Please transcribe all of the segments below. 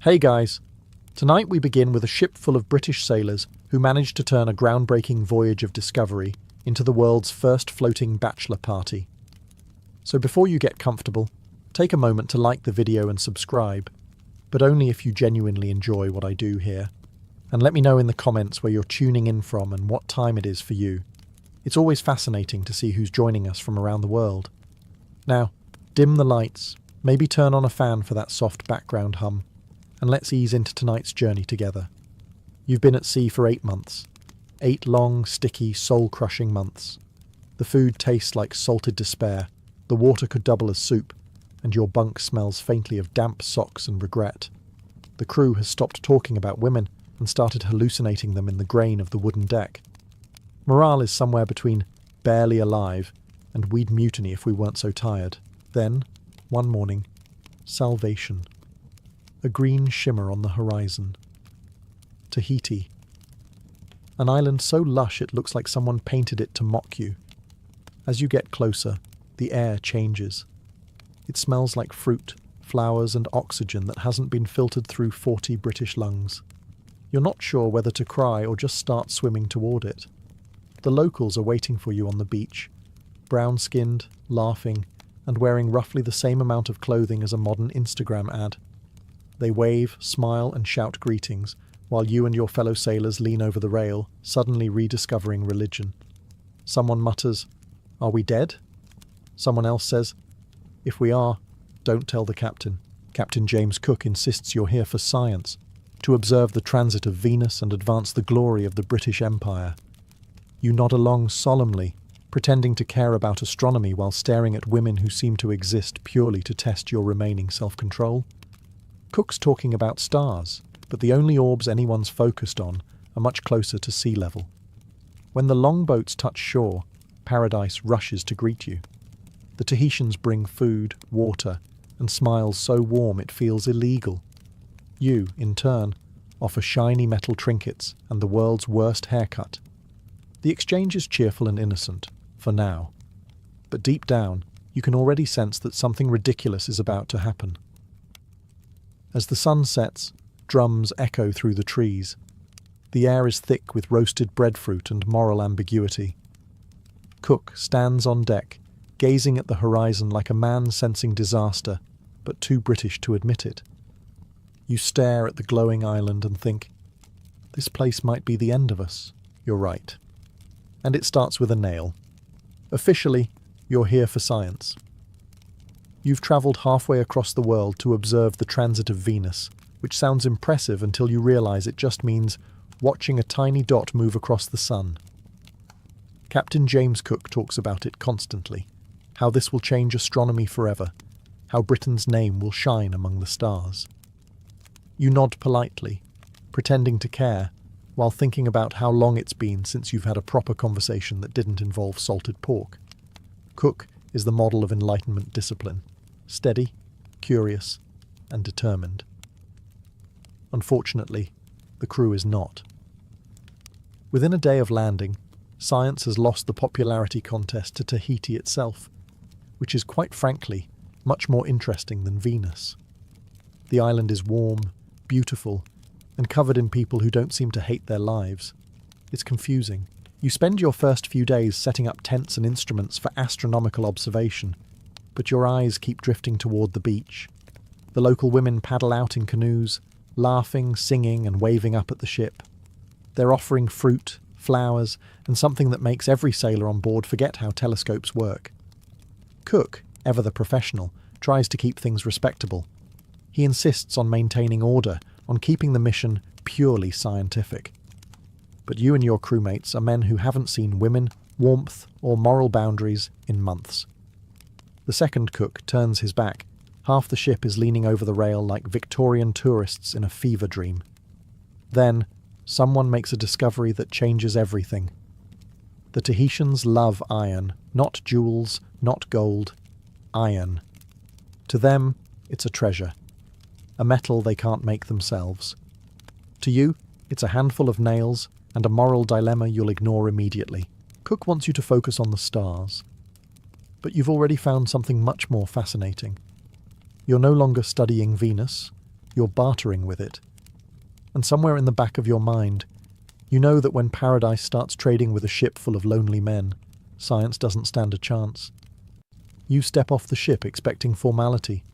Hey guys! Tonight we begin with a ship full of British sailors who managed to turn a groundbreaking voyage of discovery into the world's first floating bachelor party. So before you get comfortable, take a moment to like the video and subscribe, but only if you genuinely enjoy what I do here. And let me know in the comments where you're tuning in from and what time it is for you. It's always fascinating to see who's joining us from around the world. Now, dim the lights, maybe turn on a fan for that soft background hum, and let's ease into tonight's journey together. You've been at sea for 8 months. 8 long, sticky, soul-crushing months. The food tastes like salted despair, the water could double as soup, and your bunk smells faintly of damp socks and regret. The crew has stopped talking about women and started hallucinating them in the grain of the wooden deck. Morale is somewhere between barely alive and we'd mutiny if we weren't so tired. Then, one morning, salvation. A green shimmer on the horizon. Tahiti. An island so lush it looks like someone painted it to mock you. As you get closer, the air changes. It smells like fruit, flowers and oxygen that hasn't been filtered through 40 British lungs. You're not sure whether to cry or just start swimming toward it. The locals are waiting for you on the beach, brown-skinned, laughing, and wearing roughly the same amount of clothing as a modern Instagram ad. They wave, smile and shout greetings, while you and your fellow sailors lean over the rail, suddenly rediscovering religion. Someone mutters, "Are we dead?" Someone else says, "If we are, don't tell the captain. Captain James Cook insists you're here for science, to observe the transit of Venus and advance the glory of the British Empire." You nod along solemnly, pretending to care about astronomy while staring at women who seem to exist purely to test your remaining self-control. Cook's talking about stars, but the only orbs anyone's focused on are much closer to sea level. When the longboats touch shore, paradise rushes to greet you. The Tahitians bring food, water, and smiles so warm it feels illegal. You, in turn, offer shiny metal trinkets and the world's worst haircut. The exchange is cheerful and innocent, for now. But deep down, you can already sense that something ridiculous is about to happen. As the sun sets, drums echo through the trees. The air is thick with roasted breadfruit and moral ambiguity. Cook stands on deck, gazing at the horizon like a man sensing disaster, but too British to admit it. You stare at the glowing island and think, this place might be the end of us. You're right. And it starts with a nail. Officially, you're here for science. You've travelled halfway across the world to observe the transit of Venus, which sounds impressive until you realise it just means watching a tiny dot move across the sun. Captain James Cook talks about it constantly, how this will change astronomy forever, how Britain's name will shine among the stars. You nod politely, pretending to care, while thinking about how long it's been since you've had a proper conversation that didn't involve salted pork. Cook is the model of Enlightenment discipline, steady, curious, and determined. Unfortunately, the crew is not. Within a day of landing, science has lost the popularity contest to Tahiti itself, which is quite frankly much more interesting than Venus. The island is warm, beautiful, and covered in people who don't seem to hate their lives. It's confusing. You spend your first few days setting up tents and instruments for astronomical observation, but your eyes keep drifting toward the beach. The local women paddle out in canoes, laughing, singing, and waving up at the ship. They're offering fruit, flowers, and something that makes every sailor on board forget how telescopes work. Cook, ever the professional, tries to keep things respectable. He insists on maintaining order, on keeping the mission purely scientific. But you and your crewmates are men who haven't seen women, warmth, or moral boundaries in months. The second cook turns his back. Half the ship is leaning over the rail like Victorian tourists in a fever dream. Then, someone makes a discovery that changes everything. The Tahitians love iron, not jewels, not gold, iron. To them, it's a treasure, a metal they can't make themselves. To you, it's a handful of nails and a moral dilemma you'll ignore immediately. Cook wants you to focus on the stars. But you've already found something much more fascinating. You're no longer studying Venus, you're bartering with it. And somewhere in the back of your mind, you know that when Paradise starts trading with a ship full of lonely men, science doesn't stand a chance. You step off the ship expecting formality,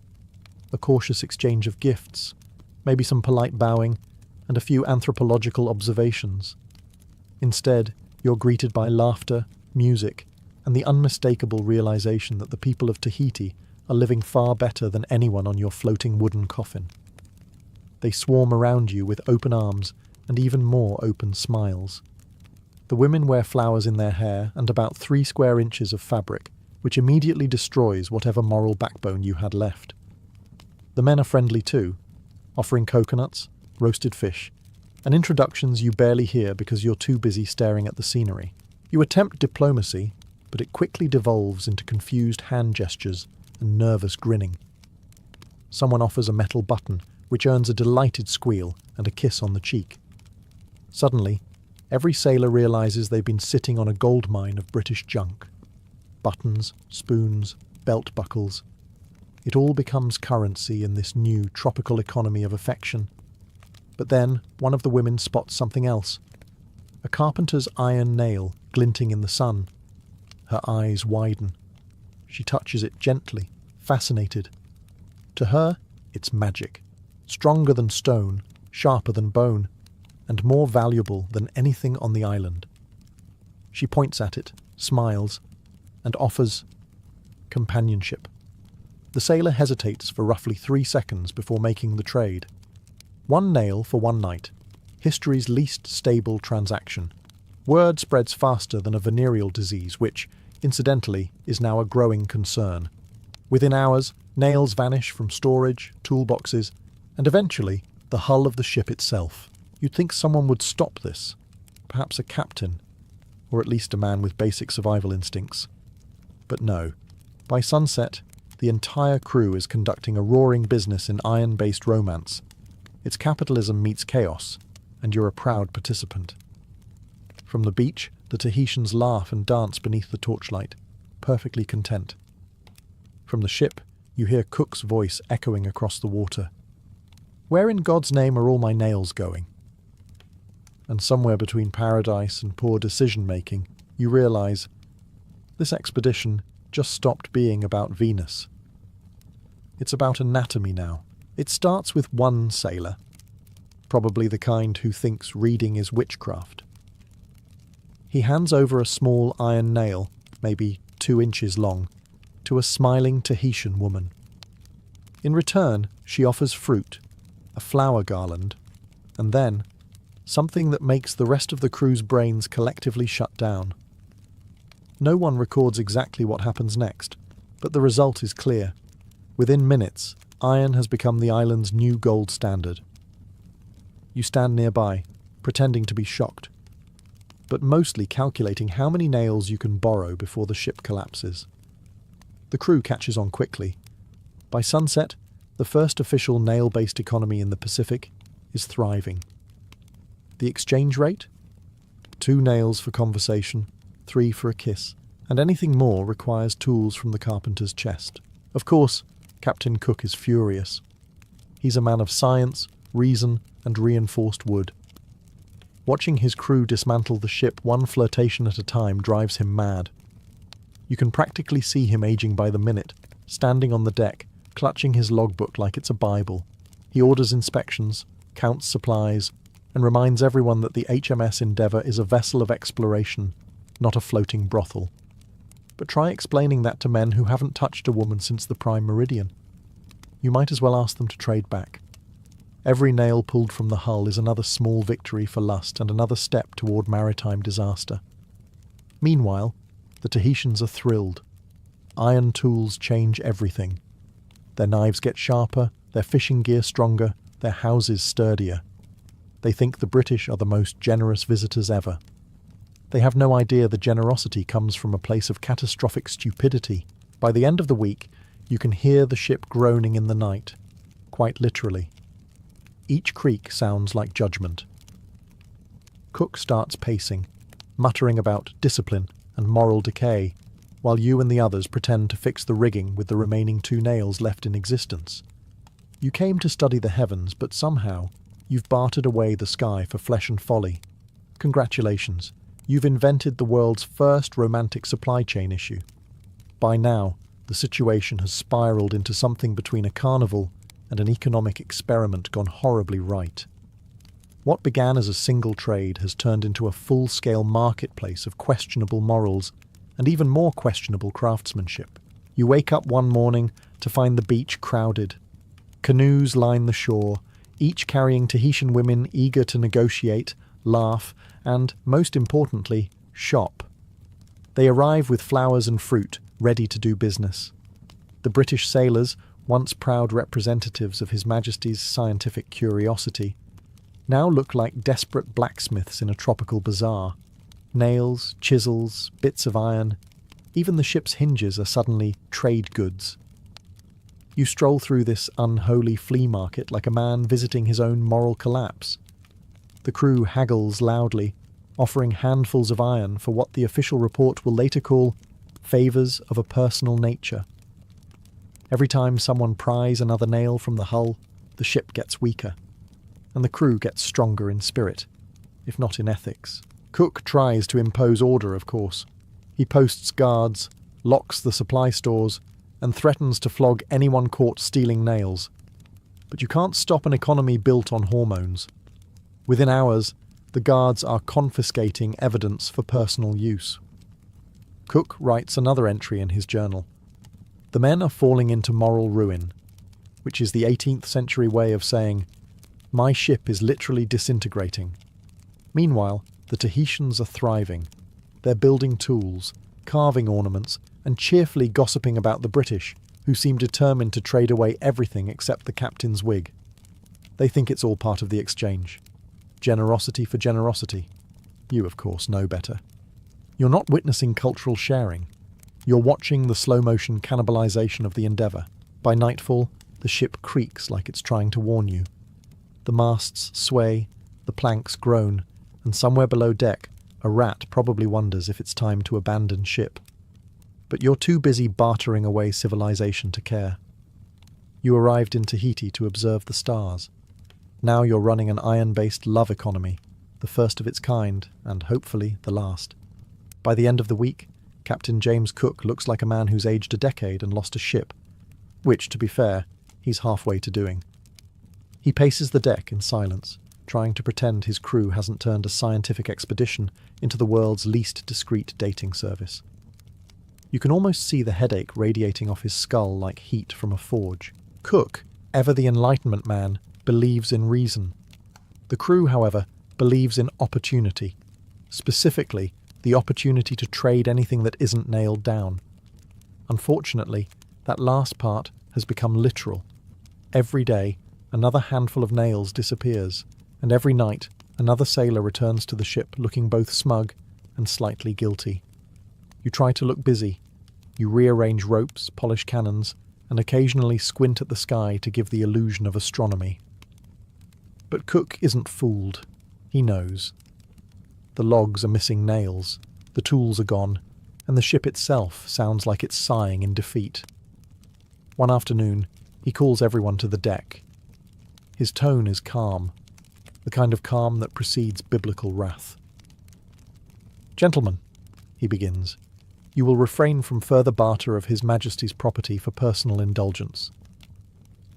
a cautious exchange of gifts, maybe some polite bowing, and a few anthropological observations. Instead, you're greeted by laughter, music, and the unmistakable realization that the people of Tahiti are living far better than anyone on your floating wooden coffin. They swarm around you with open arms and even more open smiles. The women wear flowers in their hair and about 3 square inches of fabric, which immediately destroys whatever moral backbone you had left. The men are friendly too, offering coconuts, roasted fish, and introductions you barely hear because you're too busy staring at the scenery. You attempt diplomacy, but it quickly devolves into confused hand gestures and nervous grinning. Someone offers a metal button, which earns a delighted squeal and a kiss on the cheek. Suddenly, every sailor realizes they've been sitting on a gold mine of British junk. Buttons, spoons, belt buckles. It all becomes currency in this new tropical economy of affection. But then, one of the women spots something else. A carpenter's iron nail glinting in the sun. Her eyes widen. She touches it gently, fascinated. To her, it's magic. Stronger than stone, sharper than bone, and more valuable than anything on the island. She points at it, smiles, and offers companionship. The sailor hesitates for roughly 3 seconds before making the trade. 1 nail for 1 night. History's least stable transaction. Word spreads faster than a venereal disease, which, incidentally, is now a growing concern. Within hours, nails vanish from storage, toolboxes, and eventually, the hull of the ship itself. You'd think someone would stop this. Perhaps a captain, or at least a man with basic survival instincts. But no. By sunset, the entire crew is conducting a roaring business in iron-based romance. It's capitalism meets chaos, and you're a proud participant. From the beach, the Tahitians laugh and dance beneath the torchlight, perfectly content. From the ship, you hear Cook's voice echoing across the water. Where in God's name are all my nails going? And somewhere between paradise and poor decision-making, you realize this expedition just stopped being about Venus. It's about anatomy now. It starts with one sailor, probably the kind who thinks reading is witchcraft. He hands over a small iron nail, maybe 2 inches long, to a smiling Tahitian woman. In return, she offers fruit, a flower garland, and then something that makes the rest of the crew's brains collectively shut down. No one records exactly what happens next, but the result is clear. Within minutes, iron has become the island's new gold standard. You stand nearby, pretending to be shocked, but mostly calculating how many nails you can borrow before the ship collapses. The crew catches on quickly. By sunset, the first official nail-based economy in the Pacific is thriving. The exchange rate? 2 nails for conversation, 3 for a kiss, and anything more requires tools from the carpenter's chest. Of course, Captain Cook is furious. He's a man of science, reason, and reinforced wood. Watching his crew dismantle the ship one flirtation at a time drives him mad. You can practically see him aging by the minute, standing on the deck, clutching his logbook like it's a Bible. He orders inspections, counts supplies, and reminds everyone that the HMS Endeavour is a vessel of exploration, not a floating brothel. But try explaining that to men who haven't touched a woman since the Prime Meridian. You might as well ask them to trade back. Every nail pulled from the hull is another small victory for lust and another step toward maritime disaster. Meanwhile, the Tahitians are thrilled. Iron tools change everything. Their knives get sharper, their fishing gear stronger, their houses sturdier. They think the British are the most generous visitors ever. They have no idea the generosity comes from a place of catastrophic stupidity. By the end of the week, you can hear the ship groaning in the night, quite literally. Each creak sounds like judgment. Cook starts pacing, muttering about discipline and moral decay, while you and the others pretend to fix the rigging with the remaining 2 nails left in existence. You came to study the heavens, but somehow you've bartered away the sky for flesh and folly. Congratulations, you've invented the world's first romantic supply chain issue. By now, the situation has spiraled into something between a carnival and an economic experiment gone horribly right. What began as a single trade has turned into a full-scale marketplace of questionable morals and even more questionable craftsmanship. You wake up one morning to find the beach crowded. Canoes line the shore, each carrying Tahitian women eager to negotiate, laugh, and, most importantly, shop. They arrive with flowers and fruit, ready to do business. The British sailors, once proud representatives of His Majesty's scientific curiosity, now look like desperate blacksmiths in a tropical bazaar. Nails, chisels, bits of iron, even the ship's hinges are suddenly trade goods. You stroll through this unholy flea market like a man visiting his own moral collapse. The crew haggles loudly, offering handfuls of iron for what the official report will later call favours of a personal nature. Every time someone pries another nail from the hull, the ship gets weaker, and the crew gets stronger in spirit, if not in ethics. Cook tries to impose order, of course. He posts guards, locks the supply stores, and threatens to flog anyone caught stealing nails. But you can't stop an economy built on hormones. Within hours, the guards are confiscating evidence for personal use. Cook writes another entry in his journal. The men are falling into moral ruin, which is the 18th century way of saying, my ship is literally disintegrating. Meanwhile, the Tahitians are thriving. They're building tools, carving ornaments, and cheerfully gossiping about the British, who seem determined to trade away everything except the captain's wig. They think it's all part of the exchange. Generosity for generosity. You, of course, know better. You're not witnessing cultural sharing. You're watching the slow-motion cannibalization of the Endeavour. By nightfall, the ship creaks like it's trying to warn you. The masts sway, the planks groan, and somewhere below deck, a rat probably wonders if it's time to abandon ship. But you're too busy bartering away civilization to care. You arrived in Tahiti to observe the stars. Now you're running an iron-based love economy, the first of its kind, and hopefully the last. By the end of the week, Captain James Cook looks like a man who's aged a decade and lost a ship, which, to be fair, he's halfway to doing. He paces the deck in silence, trying to pretend his crew hasn't turned a scientific expedition into the world's least discreet dating service. You can almost see the headache radiating off his skull like heat from a forge. Cook, ever the Enlightenment man, believes in reason. The crew, however, believes in opportunity. Specifically, the opportunity to trade anything that isn't nailed down. Unfortunately, that last part has become literal. Every day, another handful of nails disappears, and every night, another sailor returns to the ship looking both smug and slightly guilty. You try to look busy. You rearrange ropes, polish cannons, and occasionally squint at the sky to give the illusion of astronomy. But Cook isn't fooled. He knows. The logs are missing nails, the tools are gone, and the ship itself sounds like it's sighing in defeat. One afternoon, he calls everyone to the deck. His tone is calm, the kind of calm that precedes biblical wrath. "Gentlemen," he begins, "you will refrain from further barter of His Majesty's property for personal indulgence."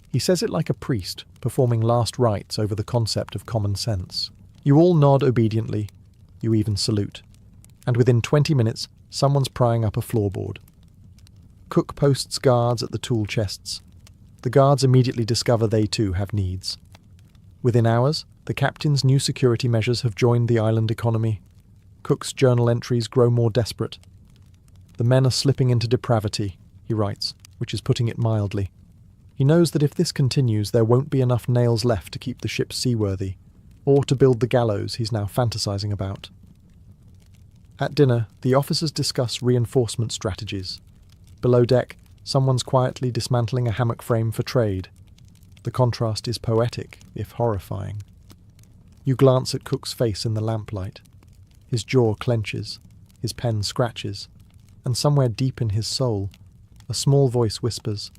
He says it like a priest, performing last rites over the concept of common sense. You all nod obediently, you even salute, and within 20 minutes, someone's prying up a floorboard. Cook posts guards at the tool chests. The guards immediately discover they too have needs. Within hours, the captain's new security measures have joined the island economy. Cook's journal entries grow more desperate. "The men are slipping into depravity," he writes, which is putting it mildly. He knows that if this continues, there won't be enough nails left to keep the ship seaworthy, or to build the gallows he's now fantasizing about. At dinner, the officers discuss reinforcement strategies. Below deck, someone's quietly dismantling a hammock frame for trade. The contrast is poetic, if horrifying. You glance at Cook's face in the lamplight. His jaw clenches, his pen scratches, and somewhere deep in his soul, a small voice whispers,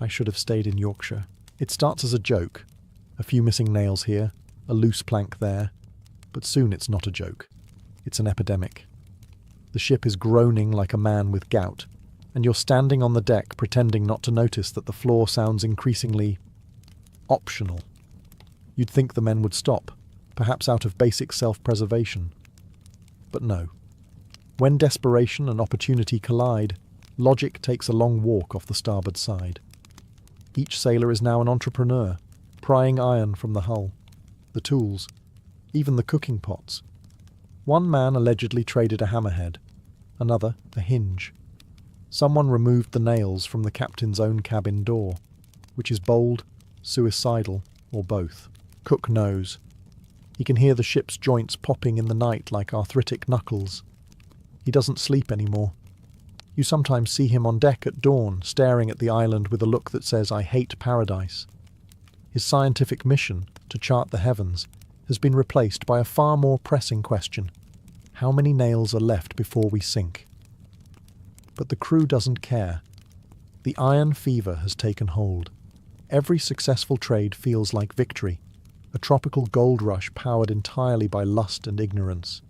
"I should have stayed in Yorkshire." It starts as a joke, a few missing nails here, a loose plank there, but soon it's not a joke. It's an epidemic. The ship is groaning like a man with gout, and you're standing on the deck pretending not to notice that the floor sounds increasingly optional. You'd think the men would stop, perhaps out of basic self-preservation. But no. When desperation and opportunity collide, logic takes a long walk off the starboard side. Each sailor is now an entrepreneur, prying iron from the hull, the tools, even the cooking pots. One man allegedly traded a hammerhead, another a hinge. Someone removed the nails from the captain's own cabin door, which is bold, suicidal, or both. Cook knows. He can hear the ship's joints popping in the night like arthritic knuckles. He doesn't sleep anymore. You sometimes see him on deck at dawn, staring at the island with a look that says, "I hate paradise." His scientific mission, to chart the heavens, has been replaced by a far more pressing question. How many nails are left before we sink? But the crew doesn't care. The iron fever has taken hold. Every successful trade feels like victory, a tropical gold rush powered entirely by lust and ignorance.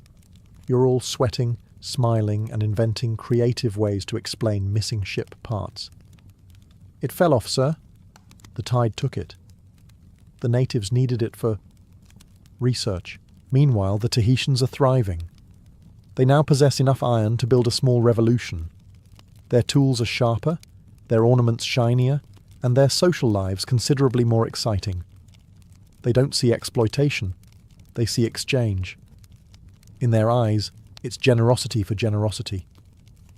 You're all sweating, smiling, and inventing creative ways to explain missing ship parts. "It fell off, sir. The tide took it. The natives needed it for research." Meanwhile, the Tahitians are thriving. They now possess enough iron to build a small revolution. Their tools are sharper, their ornaments shinier, and their social lives considerably more exciting. They don't see exploitation, they see exchange. In their eyes, it's generosity for generosity,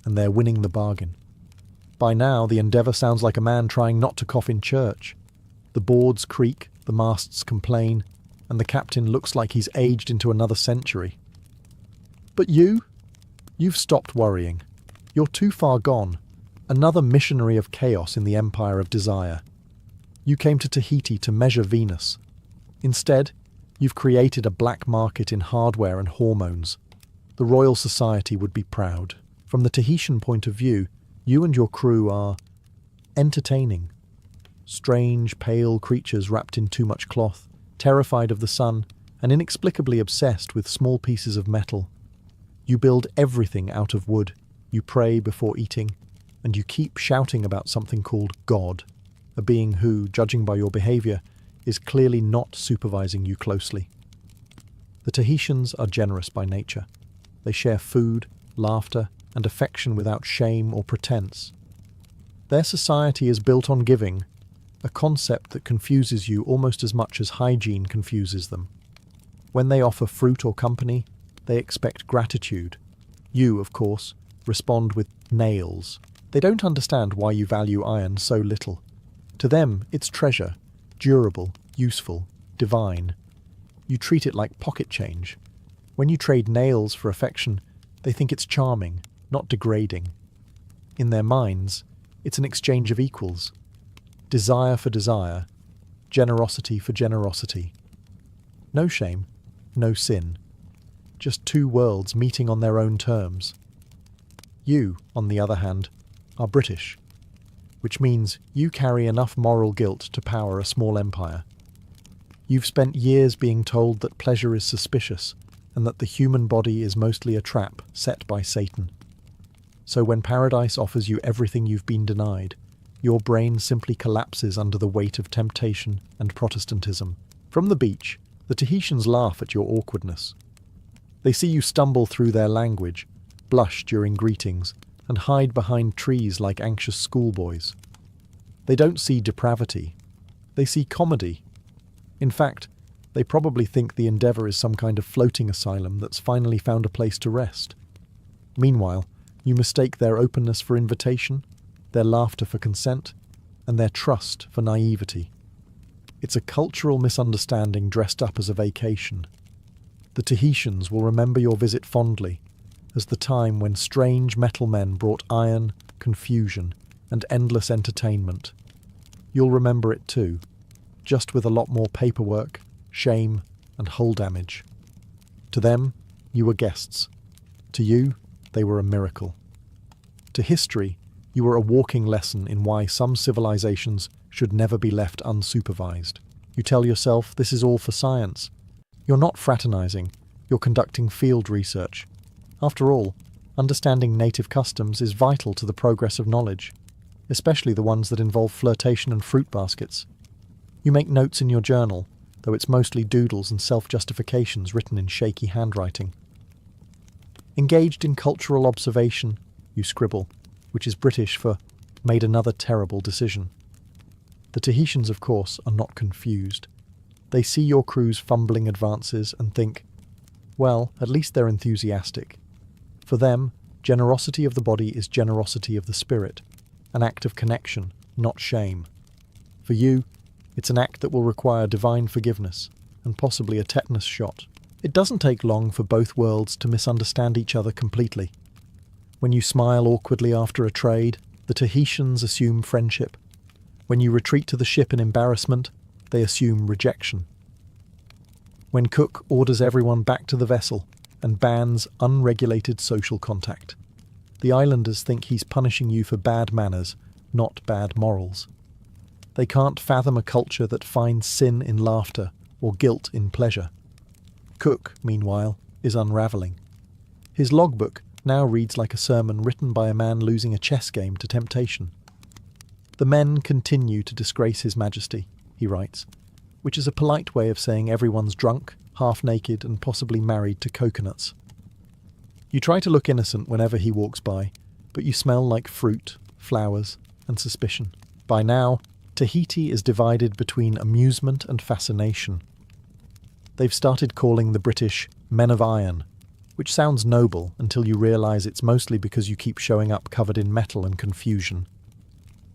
and they're winning the bargain. By now, the endeavour sounds like a man trying not to cough in church. The boards creak, the masts complain, and the captain looks like he's aged into another century. But you've stopped worrying. You're too far gone, another missionary of chaos in the empire of desire. You came to Tahiti to measure Venus. Instead, you've created a black market in hardware and hormones. The Royal Society would be proud. From the Tahitian point of view, you and your crew are entertaining. Strange, pale creatures wrapped in too much cloth, terrified of the sun, and inexplicably obsessed with small pieces of metal. You build everything out of wood. You pray before eating, and you keep shouting about something called God, a being who, judging by your behaviour, is clearly not supervising you closely. The Tahitians are generous by nature. They share food, laughter, and affection without shame or pretense. Their society is built on giving, a concept that confuses you almost as much as hygiene confuses them. When they offer fruit or company, they expect gratitude. You, of course, respond with nails. They don't understand why you value iron so little. To them, it's treasure, durable, useful, divine. You treat it like pocket change. When you trade nails for affection, they think it's charming, not degrading. In their minds, it's an exchange of equals. Desire for desire, generosity for generosity. No shame, no sin. Just two worlds meeting on their own terms. You, on the other hand, are British, which means you carry enough moral guilt to power a small empire. You've spent years being told that pleasure is suspicious and that the human body is mostly a trap set by Satan. So when paradise offers you everything you've been denied, your brain simply collapses under the weight of temptation and Protestantism. From the beach, the Tahitians laugh at your awkwardness. They see you stumble through their language, blush during greetings, and hide behind trees like anxious schoolboys. They don't see depravity. They see comedy. In fact, they probably think the endeavour is some kind of floating asylum that's finally found a place to rest. Meanwhile, you mistake their openness for invitation, their laughter for consent, and their trust for naivety. It's a cultural misunderstanding dressed up as a vacation. The Tahitians will remember your visit fondly, as the time when strange metal men brought iron, confusion, and endless entertainment. You'll remember it too, just with a lot more paperwork, shame, and hull damage. To them, you were guests. To you, they were a miracle. To history, you were a walking lesson in why some civilizations should never be left unsupervised. You tell yourself this is all for science. You're not fraternizing, you're conducting field research. After all, understanding native customs is vital to the progress of knowledge, especially the ones that involve flirtation and fruit baskets. You make notes in your journal, though it's mostly doodles and self-justifications written in shaky handwriting. Engaged in cultural observation, you scribble, which is British for made another terrible decision. The Tahitians, of course, are not confused. They see your crew's fumbling advances and think, well, at least they're enthusiastic. For them, generosity of the body is generosity of the spirit, an act of connection, not shame. For you, it's an act that will require divine forgiveness, and possibly a tetanus shot. It doesn't take long for both worlds to misunderstand each other completely. When you smile awkwardly after a trade, the Tahitians assume friendship. When you retreat to the ship in embarrassment, they assume rejection. When Cook orders everyone back to the vessel and bans unregulated social contact, the islanders think he's punishing you for bad manners, not bad morals. They can't fathom a culture that finds sin in laughter or guilt in pleasure. Cook, meanwhile, is unravelling. His logbook now reads like a sermon written by a man losing a chess game to temptation. The men continue to disgrace His Majesty, he writes, which is a polite way of saying everyone's drunk, half-naked and possibly married to coconuts. You try to look innocent whenever he walks by, but you smell like fruit, flowers and suspicion. By now, Tahiti is divided between amusement and fascination. They've started calling the British men of iron, which sounds noble until you realise it's mostly because you keep showing up covered in metal and confusion.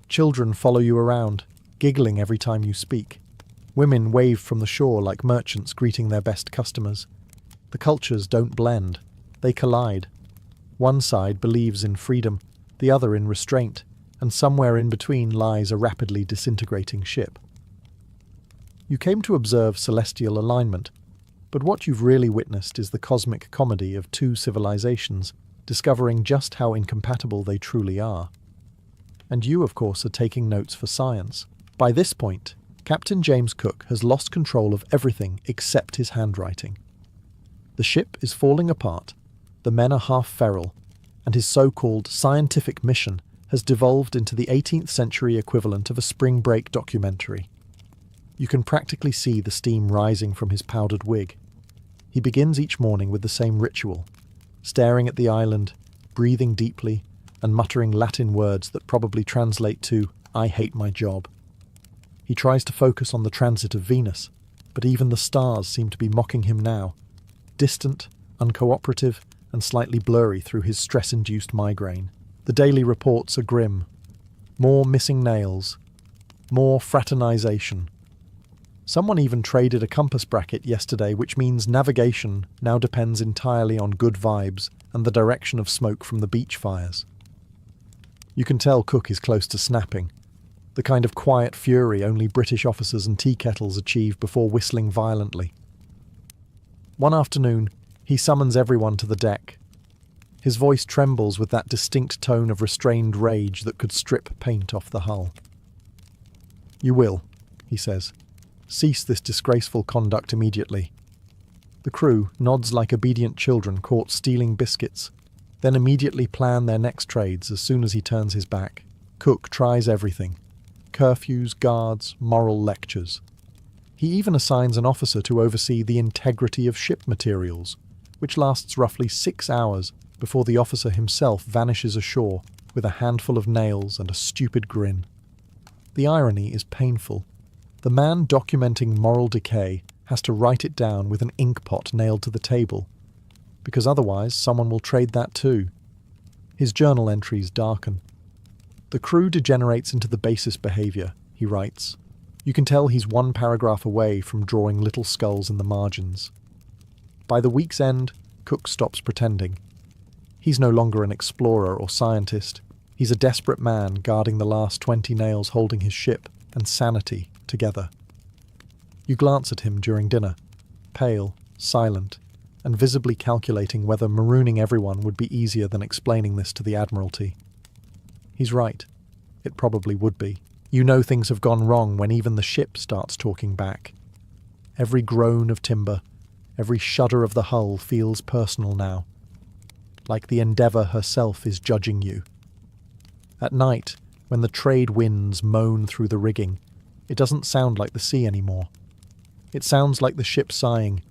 Children follow you around, giggling every time you speak. Women wave from the shore like merchants greeting their best customers. The cultures don't blend, they collide. One side believes in freedom, the other in restraint, and somewhere in between lies a rapidly disintegrating ship. You came to observe celestial alignment, but what you've really witnessed is the cosmic comedy of two civilizations discovering just how incompatible they truly are. And you, of course, are taking notes for science. By this point, Captain James Cook has lost control of everything except his handwriting. The ship is falling apart, the men are half feral, and his so-called scientific mission has devolved into the 18th century equivalent of a spring break documentary. You can practically see the steam rising from his powdered wig. He begins each morning with the same ritual, staring at the island, breathing deeply, and muttering Latin words that probably translate to, "I hate my job." He tries to focus on the transit of Venus, but even the stars seem to be mocking him now, distant, uncooperative, and slightly blurry through his stress-induced migraine. The daily reports are grim. More missing nails. More fraternization. Someone even traded a compass bracket yesterday, which means navigation now depends entirely on good vibes and the direction of smoke from the beach fires. You can tell Cook is close to snapping, the kind of quiet fury only British officers and tea kettles achieve before whistling violently. One afternoon, he summons everyone to the deck. His voice trembles with that distinct tone of restrained rage that could strip paint off the hull. "You will," he says. "Cease this disgraceful conduct immediately." The crew nods like obedient children caught stealing biscuits, then immediately plan their next trades as soon as he turns his back. Cook tries everything. Curfews, guards, moral lectures. He even assigns an officer to oversee the integrity of ship materials, which lasts roughly 6 hours before the officer himself vanishes ashore with a handful of nails and a stupid grin. The irony is painful. The man documenting moral decay has to write it down with an ink pot nailed to the table, because otherwise someone will trade that too. His journal entries darken. "The crew degenerates into the basest behaviour," he writes. You can tell he's one paragraph away from drawing little skulls in the margins. By the week's end, Cook stops pretending. He's no longer an explorer or scientist. He's a desperate man guarding the last 20 nails holding his ship and sanity together. You glance at him during dinner, pale, silent, and visibly calculating whether marooning everyone would be easier than explaining this to the Admiralty. He's right. It probably would be. You know things have gone wrong when even the ship starts talking back. Every groan of timber, every shudder of the hull feels personal now, like the Endeavour herself is judging you. At night, when the trade winds moan through the rigging, it doesn't sound like the sea anymore. It sounds like the ship sighing,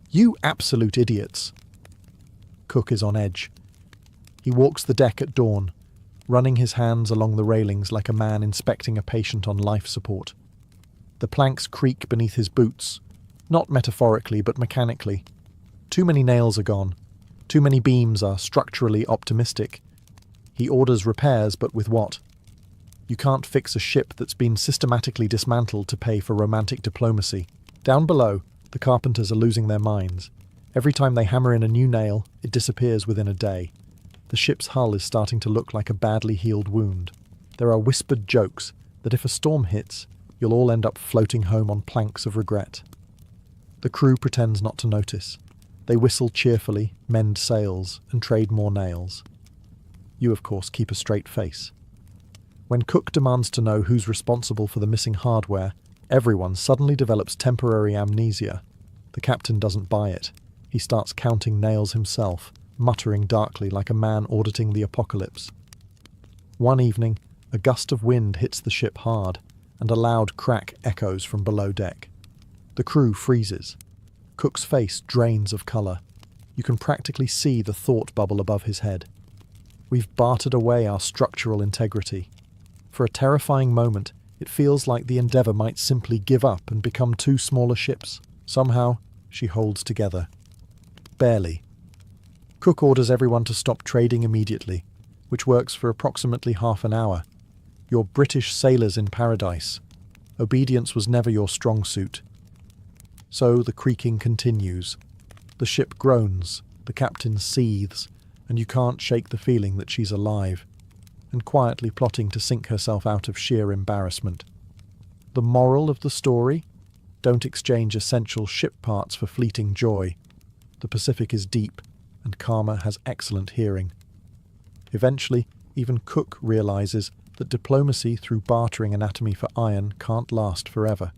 "You absolute idiots!" Cook is on edge. He walks the deck at dawn, running his hands along the railings like a man inspecting a patient on life support. The planks creak beneath his boots, not metaphorically but mechanically. Too many nails are gone. Too many beams are structurally optimistic. He orders repairs, but with what? You can't fix a ship that's been systematically dismantled to pay for romantic diplomacy. Down below, the carpenters are losing their minds. Every time they hammer in a new nail, it disappears within a day. The ship's hull is starting to look like a badly healed wound. There are whispered jokes that if a storm hits, you'll all end up floating home on planks of regret. The crew pretends not to notice. They whistle cheerfully, mend sails, and trade more nails. You, of course, keep a straight face. When Cook demands to know who's responsible for the missing hardware, everyone suddenly develops temporary amnesia. The captain doesn't buy it. He starts counting nails himself, muttering darkly like a man auditing the apocalypse. One evening, a gust of wind hits the ship hard, and a loud crack echoes from below deck. The crew freezes. Cook's face drains of colour. You can practically see the thought bubble above his head. We've bartered away our structural integrity. For a terrifying moment, it feels like the Endeavour might simply give up and become two smaller ships. Somehow, she holds together. Barely. Cook orders everyone to stop trading immediately, which works for approximately half an hour. You're British sailors in paradise. Obedience was never your strong suit. So the creaking continues. The ship groans, the captain seethes, and you can't shake the feeling that she's alive, and quietly plotting to sink herself out of sheer embarrassment. The moral of the story? Don't exchange essential ship parts for fleeting joy. The Pacific is deep, and Karma has excellent hearing. Eventually, even Cook realizes that diplomacy through bartering anatomy for iron can't last forever.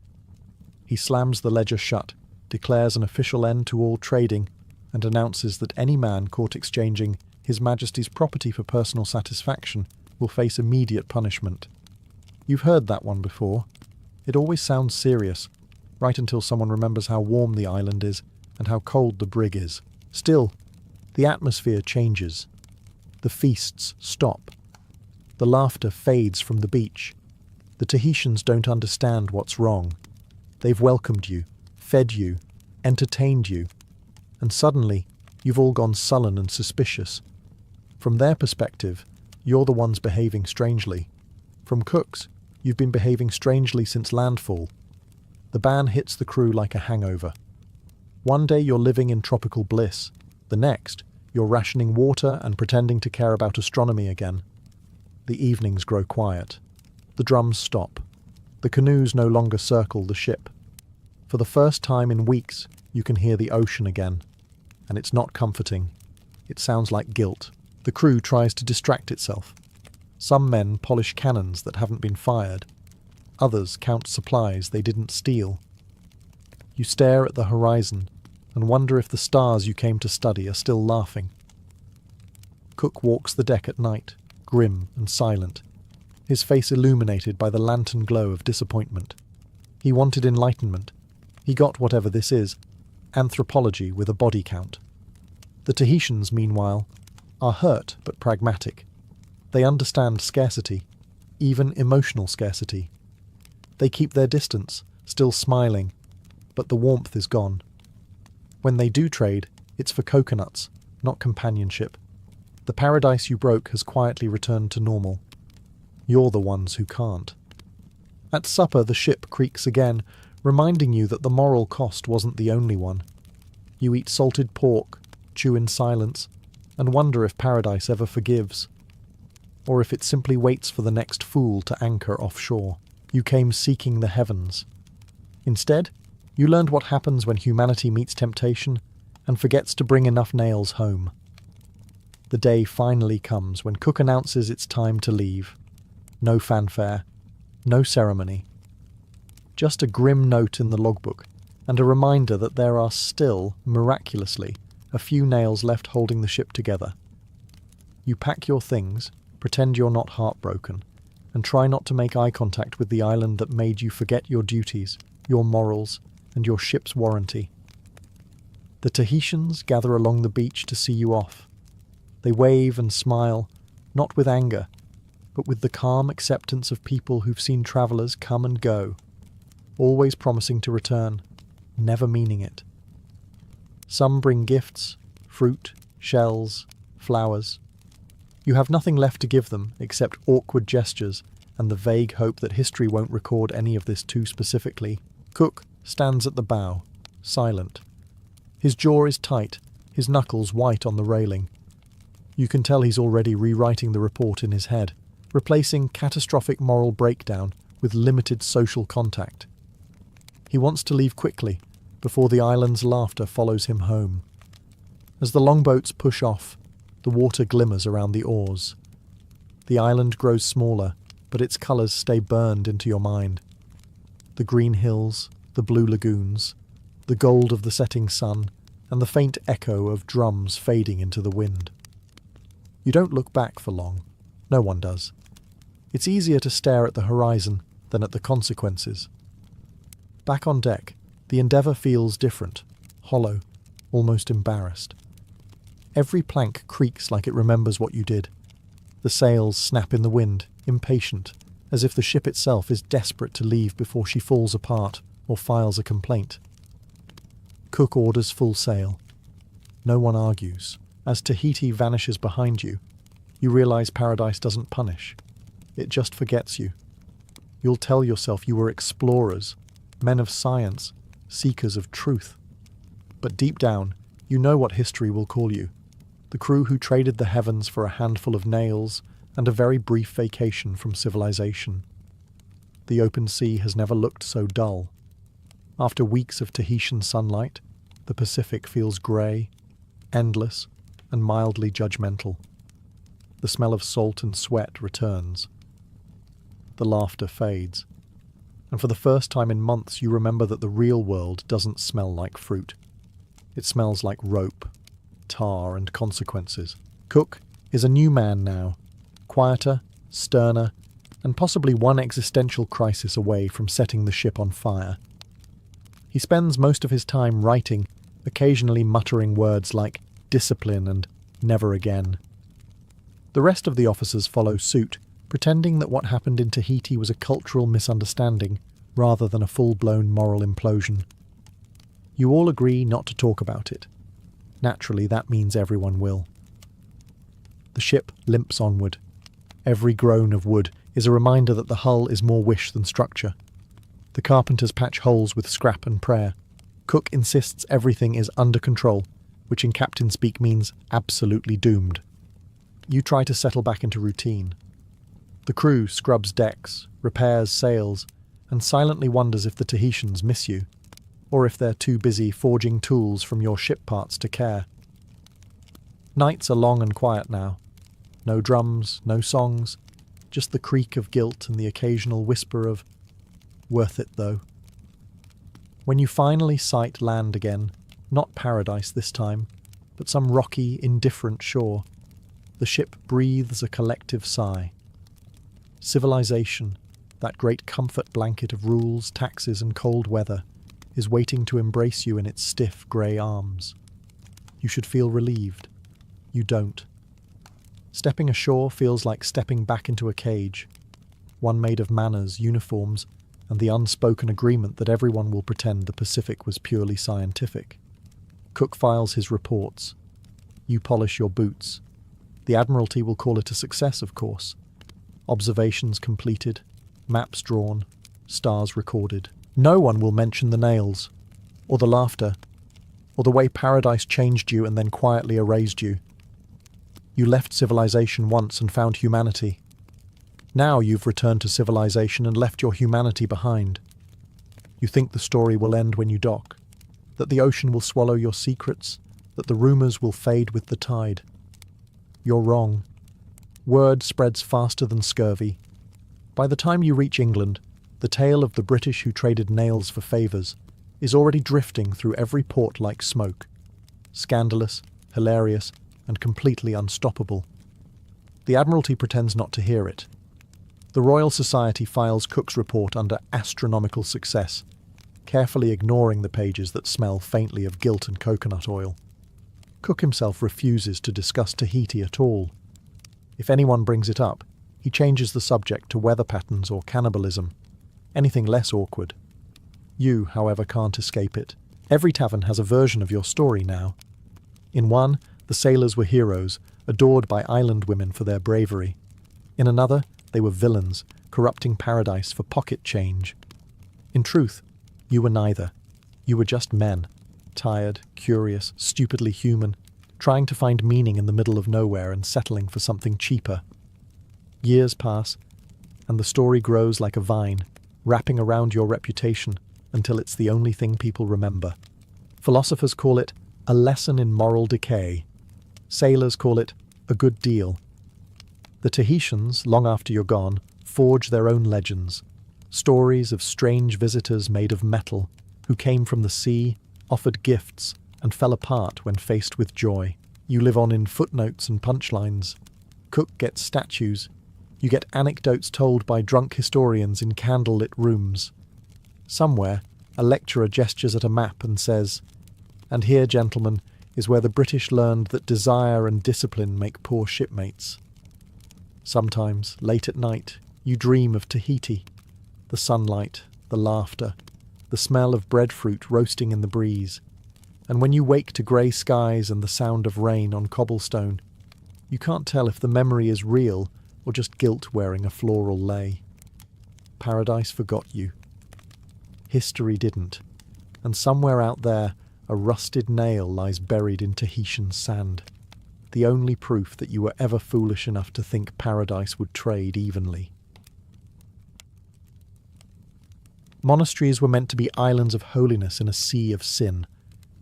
He slams the ledger shut, declares an official end to all trading, and announces that any man caught exchanging His Majesty's property for personal satisfaction will face immediate punishment. You've heard that one before. It always sounds serious, right until someone remembers how warm the island is and how cold the brig is. Still, the atmosphere changes. The feasts stop. The laughter fades from the beach. The Tahitians don't understand what's wrong. They've welcomed you, fed you, entertained you, and suddenly you've all gone sullen and suspicious. From their perspective, you're the ones behaving strangely. From Cook's, you've been behaving strangely since landfall. The ban hits the crew like a hangover. One day you're living in tropical bliss. The next, you're rationing water and pretending to care about astronomy again. The evenings grow quiet. The drums stop. The canoes no longer circle the ship. For the first time in weeks, you can hear the ocean again. And it's not comforting. It sounds like guilt. The crew tries to distract itself. Some men polish cannons that haven't been fired. Others count supplies they didn't steal. You stare at the horizon and wonder if the stars you came to study are still laughing. Cook walks the deck at night, grim and silent, his face illuminated by the lantern glow of disappointment. He wanted enlightenment. He got whatever this is, anthropology with a body count. The Tahitians, meanwhile, are hurt but pragmatic. They understand scarcity, even emotional scarcity. They keep their distance, still smiling, but the warmth is gone. When they do trade, it's for coconuts, not companionship. The paradise you broke has quietly returned to normal. You're the ones who can't. At supper, the ship creaks again, reminding you that the moral cost wasn't the only one. You eat salted pork, chew in silence, and wonder if paradise ever forgives, or if it simply waits for the next fool to anchor offshore. You came seeking the heavens. Instead, you learned what happens when humanity meets temptation and forgets to bring enough nails home. The day finally comes when Cook announces it's time to leave. No fanfare, No ceremony. Just a grim note in the logbook, and a reminder that there are still, miraculously, a few nails left holding the ship together. You pack your things, pretend you're not heartbroken, and try not to make eye contact with the island that made you forget your duties, your morals, and your ship's warranty. The Tahitians gather along the beach to see you off. They wave and smile, not with anger, but with the calm acceptance of people who've seen travellers come and go, always promising to return, never meaning it. Some bring gifts, fruit, shells, flowers. You have nothing left to give them except awkward gestures and the vague hope that history won't record any of this too specifically. Cook stands at the bow, silent. His jaw is tight, his knuckles white on the railing. You can tell he's already rewriting the report in his head, replacing catastrophic moral breakdown with limited social contact. He wants to leave quickly, before the island's laughter follows him home. As the longboats push off, the water glimmers around the oars. The island grows smaller, but its colours stay burned into your mind. The green hills, the blue lagoons, the gold of the setting sun, and the faint echo of drums fading into the wind. You don't look back for long. No one does. It's easier to stare at the horizon than at the consequences. Back on deck, the Endeavour feels different, hollow, almost embarrassed. Every plank creaks like it remembers what you did. The sails snap in the wind, impatient, as if the ship itself is desperate to leave before she falls apart or files a complaint. Cook orders full sail. No one argues. As Tahiti vanishes behind you, you realise paradise doesn't punish. It just forgets you. You'll tell yourself you were explorers, men of science, seekers of truth. But deep down, you know what history will call you. The crew who traded the heavens for a handful of nails and a very brief vacation from civilization. The open sea has never looked so dull. After weeks of Tahitian sunlight, the Pacific feels grey, endless, and mildly judgmental. The smell of salt and sweat returns. The laughter fades. And for the first time in months you remember that the real world doesn't smell like fruit. It smells like rope, tar, and consequences. Cook is a new man now, quieter, sterner, and possibly one existential crisis away from setting the ship on fire. He spends most of his time writing, occasionally muttering words like discipline and never again. The rest of the officers follow suit, pretending that what happened in Tahiti was a cultural misunderstanding rather than a full-blown moral implosion. You all agree not to talk about it. Naturally, that means everyone will. The ship limps onward. Every groan of wood is a reminder that the hull is more wish than structure. The carpenters patch holes with scrap and prayer. Cook insists everything is under control, which in captain speak means absolutely doomed. You try to settle back into routine. The crew scrubs decks, repairs sails, and silently wonders if the Tahitians miss you, or if they're too busy forging tools from your ship parts to care. Nights are long and quiet now. No drums, no songs, just the creak of guilt and the occasional whisper of, "Worth it though." When you finally sight land again, not paradise this time, but some rocky, indifferent shore, the ship breathes a collective sigh. Civilization, that great comfort blanket of rules, taxes, and cold weather, is waiting to embrace you in its stiff grey arms. You should feel relieved. You don't. Stepping ashore feels like stepping back into a cage, one made of manners, uniforms, and the unspoken agreement that everyone will pretend the Pacific was purely scientific. Cook files his reports. You polish your boots. The Admiralty will call it a success, of course. Observations completed, maps drawn, stars recorded. No one will mention the nails, or the laughter, or the way paradise changed you and then quietly erased you. You left civilization once and found humanity. Now you've returned to civilization and left your humanity behind. You think the story will end when you dock, that the ocean will swallow your secrets, that the rumours will fade with the tide. You're wrong. Word spreads faster than scurvy. By the time you reach England, the tale of the British who traded nails for favours, is already drifting through every port like smoke. Scandalous, hilarious, and completely unstoppable. The Admiralty pretends not to hear it. The Royal Society files Cook's report under astronomical success, carefully ignoring the pages that smell faintly of guilt and coconut oil. Cook himself refuses to discuss Tahiti at all. If anyone brings it up, he changes the subject to weather patterns or cannibalism, anything less awkward. You, however, can't escape it. Every tavern has a version of your story now. In one, the sailors were heroes, adored by island women for their bravery. In another, they were villains, corrupting paradise for pocket change. In truth, you were neither. You were just men, tired, curious, stupidly human, trying to find meaning in the middle of nowhere and settling for something cheaper. Years pass, and the story grows like a vine, wrapping around your reputation until it's the only thing people remember. Philosophers call it a lesson in moral decay. Sailors call it a good deal. The Tahitians, long after you're gone, forge their own legends, stories of strange visitors made of metal who came from the sea, offered gifts, and fell apart when faced with joy. You live on in footnotes and punchlines. Cook gets statues. You get anecdotes told by drunk historians in candlelit rooms. Somewhere, a lecturer gestures at a map and says, "And here, gentlemen, is where the British learned that desire and discipline make poor shipmates." Sometimes, late at night, you dream of Tahiti, the sunlight, the laughter, the smell of breadfruit roasting in the breeze, and when you wake to grey skies and the sound of rain on cobblestone, you can't tell if the memory is real or just guilt wearing a floral lei. Paradise forgot you. History didn't, and somewhere out there, a rusted nail lies buried in Tahitian sand, the only proof that you were ever foolish enough to think paradise would trade evenly. Monasteries were meant to be islands of holiness in a sea of sin,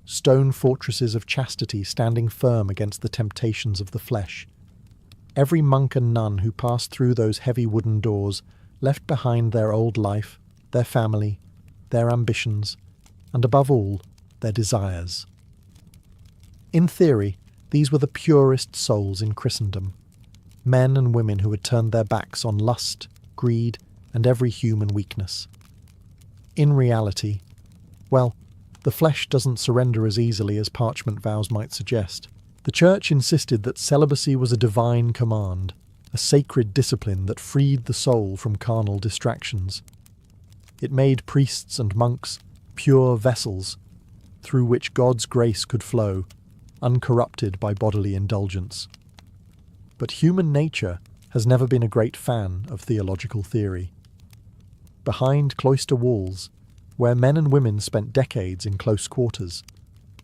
stone fortresses of chastity standing firm against the temptations of the flesh. Every monk and nun who passed through those heavy wooden doors left behind their old life, their family, their ambitions, and above all, their desires. In theory, these were the purest souls in Christendom, men and women who had turned their backs on lust, greed, and every human weakness. In reality, well, the flesh doesn't surrender as easily as parchment vows might suggest. The Church insisted that celibacy was a divine command, a sacred discipline that freed the soul from carnal distractions. It made priests and monks pure vessels through which God's grace could flow, uncorrupted by bodily indulgence. But human nature has never been a great fan of theological theory. Behind cloister walls, where men and women spent decades in close quarters,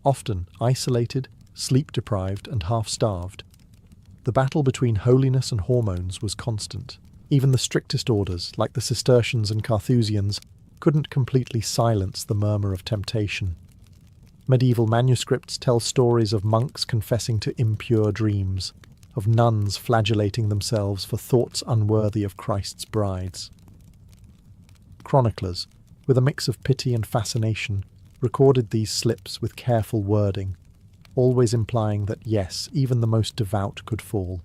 often isolated, sleep-deprived and half-starved, the battle between holiness and hormones was constant. Even the strictest orders, like the Cistercians and Carthusians, couldn't completely silence the murmur of temptation. Medieval manuscripts tell stories of monks confessing to impure dreams, of nuns flagellating themselves for thoughts unworthy of Christ's brides. Chroniclers, with a mix of pity and fascination, recorded these slips with careful wording, always implying that yes, even the most devout could fall.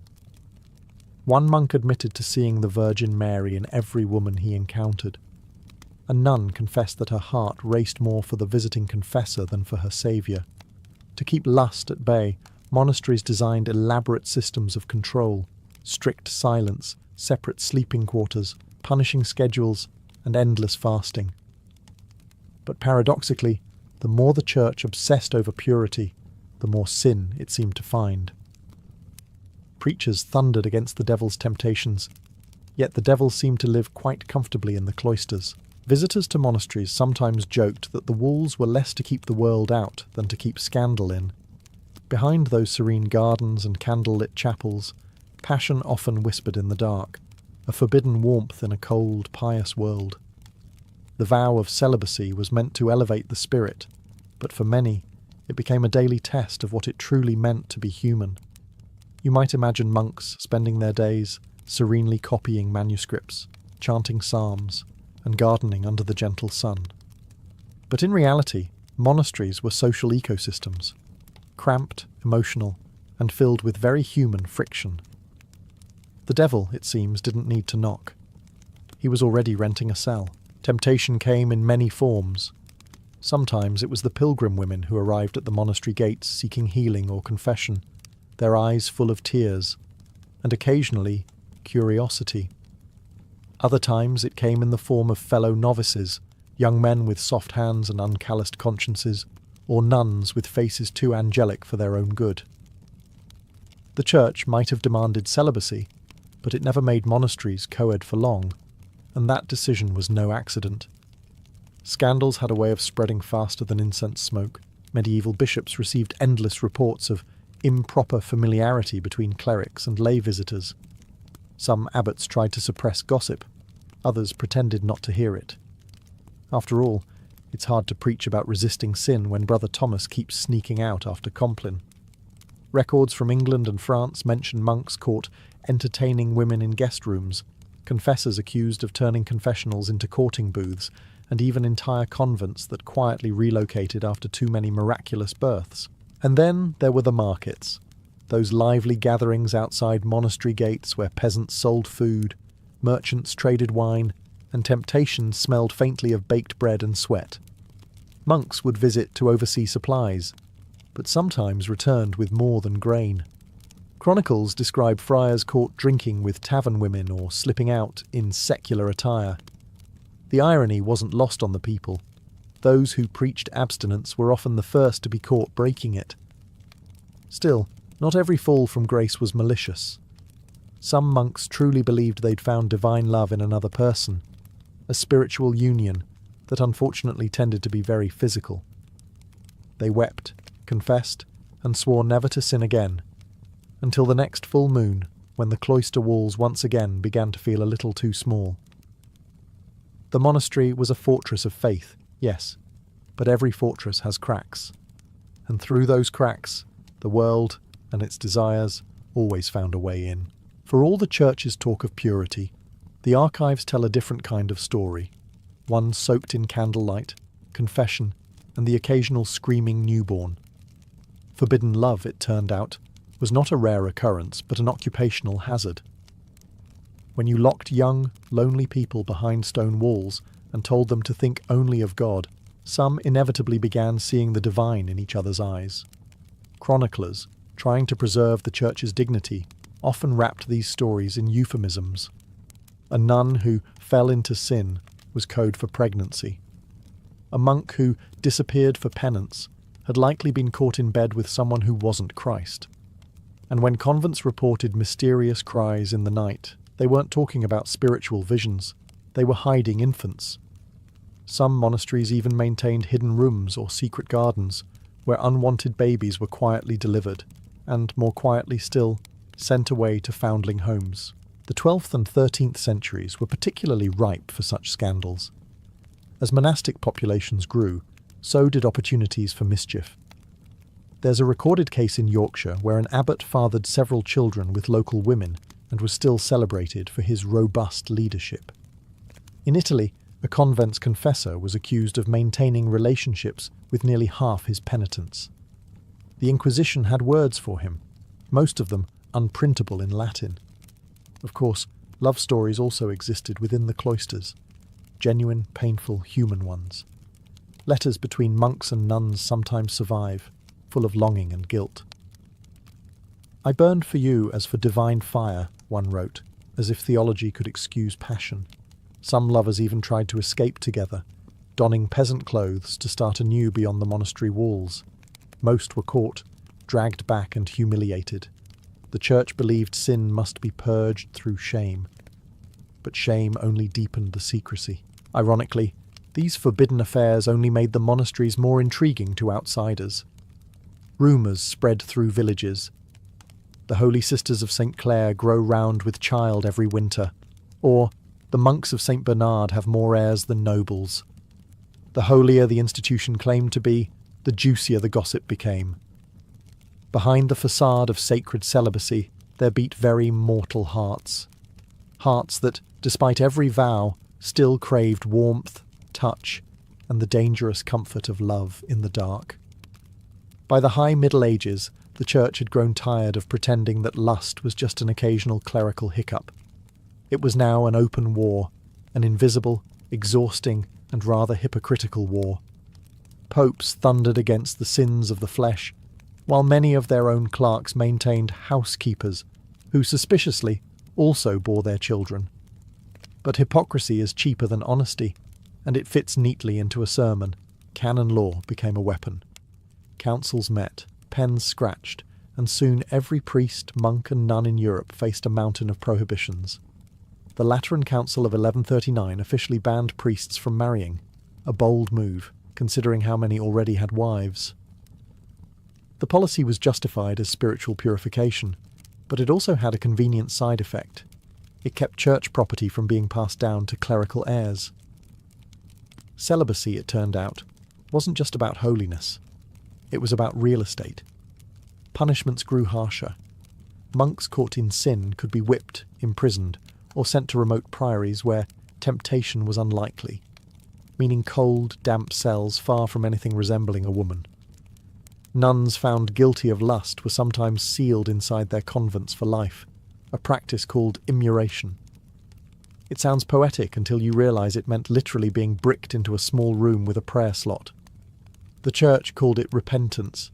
One monk admitted to seeing the Virgin Mary in every woman he encountered. A nun confessed that her heart raced more for the visiting confessor than for her saviour. To keep lust at bay, monasteries designed elaborate systems of control, strict silence, separate sleeping quarters, punishing schedules, and endless fasting. But paradoxically, the more the Church obsessed over purity, the more sin it seemed to find. Preachers thundered against the devil's temptations, yet the devil seemed to live quite comfortably in the cloisters. Visitors to monasteries sometimes joked that the walls were less to keep the world out than to keep scandal in. Behind those serene gardens and candle-lit chapels, passion often whispered in the dark, a forbidden warmth in a cold, pious world. The vow of celibacy was meant to elevate the spirit, but for many, it became a daily test of what it truly meant to be human. You might imagine monks spending their days serenely copying manuscripts, chanting psalms, and gardening under the gentle sun. But in reality, monasteries were social ecosystems, cramped, emotional, and filled with very human friction. The devil, it seems, didn't need to knock. He was already renting a cell. Temptation came in many forms. Sometimes it was the pilgrim women who arrived at the monastery gates seeking healing or confession, their eyes full of tears, and occasionally curiosity. Other times it came in the form of fellow novices, young men with soft hands and uncalloused consciences, or nuns with faces too angelic for their own good. The church might have demanded celibacy, but it never made monasteries co-ed for long, and that decision was no accident. Scandals had a way of spreading faster than incense smoke. Medieval bishops received endless reports of improper familiarity between clerics and lay visitors. Some abbots tried to suppress gossip, others pretended not to hear it. After all, it's hard to preach about resisting sin when Brother Thomas keeps sneaking out after Compline. Records from England and France mention monks caught entertaining women in guest rooms, confessors accused of turning confessionals into courting booths, and even entire convents that quietly relocated after too many miraculous births. And then there were the markets, those lively gatherings outside monastery gates where peasants sold food, merchants traded wine, and temptation smelled faintly of baked bread and sweat. Monks would visit to oversee supplies, but sometimes returned with more than grain. Chronicles describe friars caught drinking with tavern women or slipping out in secular attire. The irony wasn't lost on the people. Those who preached abstinence were often the first to be caught breaking it. Still, not every fall from grace was malicious. Some monks truly believed they'd found divine love in another person, a spiritual union that unfortunately tended to be very physical. They wept, confessed, and swore never to sin again, until the next full moon, when the cloister walls once again began to feel a little too small. The monastery was a fortress of faith, yes, but every fortress has cracks, and through those cracks, the world and its desires always found a way in. For all the church's talk of purity, the archives tell a different kind of story, one soaked in candlelight, confession, and the occasional screaming newborn. Forbidden love, it turned out, was not a rare occurrence, but an occupational hazard. When you locked young, lonely people behind stone walls and told them to think only of God, some inevitably began seeing the divine in each other's eyes. Chroniclers, trying to preserve the church's dignity, often wrapped these stories in euphemisms. A nun who fell into sin was code for pregnancy. A monk who disappeared for penance had likely been caught in bed with someone who wasn't Christ. And when convents reported mysterious cries in the night, they weren't talking about spiritual visions, they were hiding infants. Some monasteries even maintained hidden rooms or secret gardens, where unwanted babies were quietly delivered, and, more quietly still, sent away to foundling homes. The 12th and 13th centuries were particularly ripe for such scandals. As monastic populations grew, so did opportunities for mischief. There's a recorded case in Yorkshire where an abbot fathered several children with local women and was still celebrated for his robust leadership. In Italy, a convent's confessor was accused of maintaining relationships with nearly half his penitents. The Inquisition had words for him, most of them unprintable in Latin. Of course, love stories also existed within the cloisters, genuine, painful, human ones. Letters between monks and nuns sometimes survive, full of longing and guilt. "I burned for you as for divine fire," one wrote, as if theology could excuse passion. Some lovers even tried to escape together, donning peasant clothes to start anew beyond the monastery walls. Most were caught, dragged back and humiliated. The church believed sin must be purged through shame. But shame only deepened the secrecy. Ironically, these forbidden affairs only made the monasteries more intriguing to outsiders. Rumours spread through villages. The Holy Sisters of St. Clare grow round with child every winter, or the monks of St. Bernard have more heirs than nobles. The holier the institution claimed to be, the juicier the gossip became. Behind the facade of sacred celibacy, there beat very mortal hearts. Hearts that, despite every vow, still craved warmth, touch, and the dangerous comfort of love in the dark. By the high Middle Ages, the Church had grown tired of pretending that lust was just an occasional clerical hiccup. It was now an open war, an invisible, exhausting, and rather hypocritical war. Popes thundered against the sins of the flesh, while many of their own clerks maintained housekeepers, who suspiciously also bore their children. But hypocrisy is cheaper than honesty, and it fits neatly into a sermon. Canon law became a weapon. Councils met, pens scratched, and soon every priest, monk, and nun in Europe faced a mountain of prohibitions. The Lateran Council of 1139 officially banned priests from marrying, a bold move, considering how many already had wives. The policy was justified as spiritual purification, but it also had a convenient side effect. It kept church property from being passed down to clerical heirs. Celibacy, it turned out, wasn't just about holiness. It was about real estate. Punishments grew harsher. Monks caught in sin could be whipped, imprisoned, or sent to remote priories where temptation was unlikely, meaning cold, damp cells far from anything resembling a woman. Nuns found guilty of lust were sometimes sealed inside their convents for life, a practice called immuration. It sounds poetic until you realise it meant literally being bricked into a small room with a prayer slot. The Church called it repentance.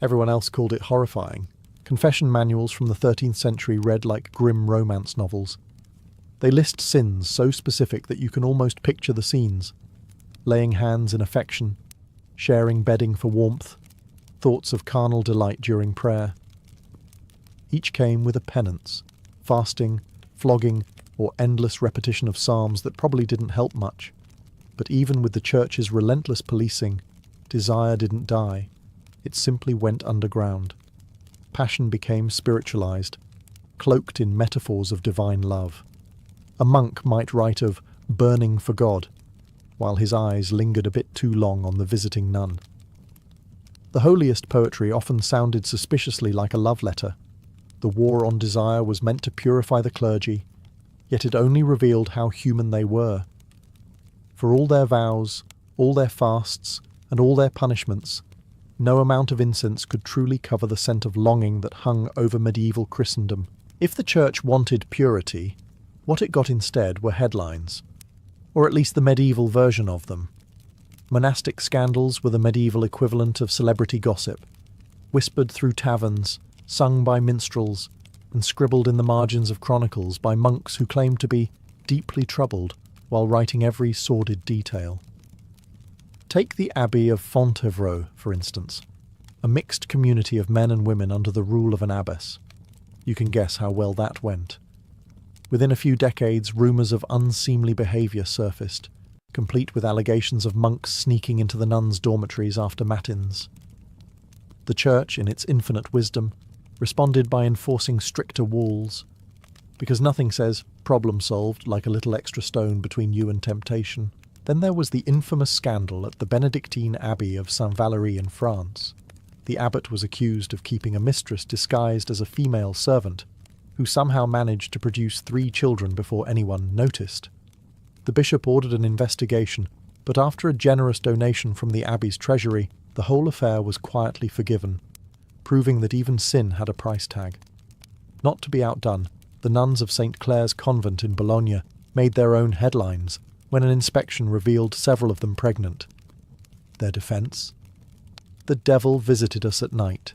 Everyone else called it horrifying. Confession manuals from the 13th century read like grim romance novels. They list sins so specific that you can almost picture the scenes. Laying hands in affection, sharing bedding for warmth, thoughts of carnal delight during prayer. Each came with a penance, fasting, flogging, or endless repetition of psalms that probably didn't help much. But even with the Church's relentless policing, desire didn't die. It simply went underground. Passion became spiritualized, cloaked in metaphors of divine love. A monk might write of burning for God, while his eyes lingered a bit too long on the visiting nun. The holiest poetry often sounded suspiciously like a love letter. The war on desire was meant to purify the clergy, yet it only revealed how human they were. For all their vows, all their fasts, and all their punishments, no amount of incense could truly cover the scent of longing that hung over medieval Christendom. If the Church wanted purity, what it got instead were headlines, or at least the medieval version of them. Monastic scandals were the medieval equivalent of celebrity gossip, whispered through taverns, sung by minstrels, and scribbled in the margins of chronicles by monks who claimed to be deeply troubled while writing every sordid detail. Take the Abbey of Fontevraud, for instance, a mixed community of men and women under the rule of an abbess. You can guess how well that went. Within a few decades, rumours of unseemly behaviour surfaced, complete with allegations of monks sneaking into the nuns' dormitories after matins. The Church, in its infinite wisdom, responded by enforcing stricter walls, because nothing says problem solved like a little extra stone between you and temptation. Then there was the infamous scandal at the Benedictine Abbey of Saint-Valery in France. The abbot was accused of keeping a mistress disguised as a female servant, who somehow managed to produce 3 children before anyone noticed. The bishop ordered an investigation, but after a generous donation from the abbey's treasury, the whole affair was quietly forgiven, proving that even sin had a price tag. Not to be outdone, the nuns of St. Clare's convent in Bologna made their own headlines when an inspection revealed several of them pregnant. Their defence? The devil visited us at night.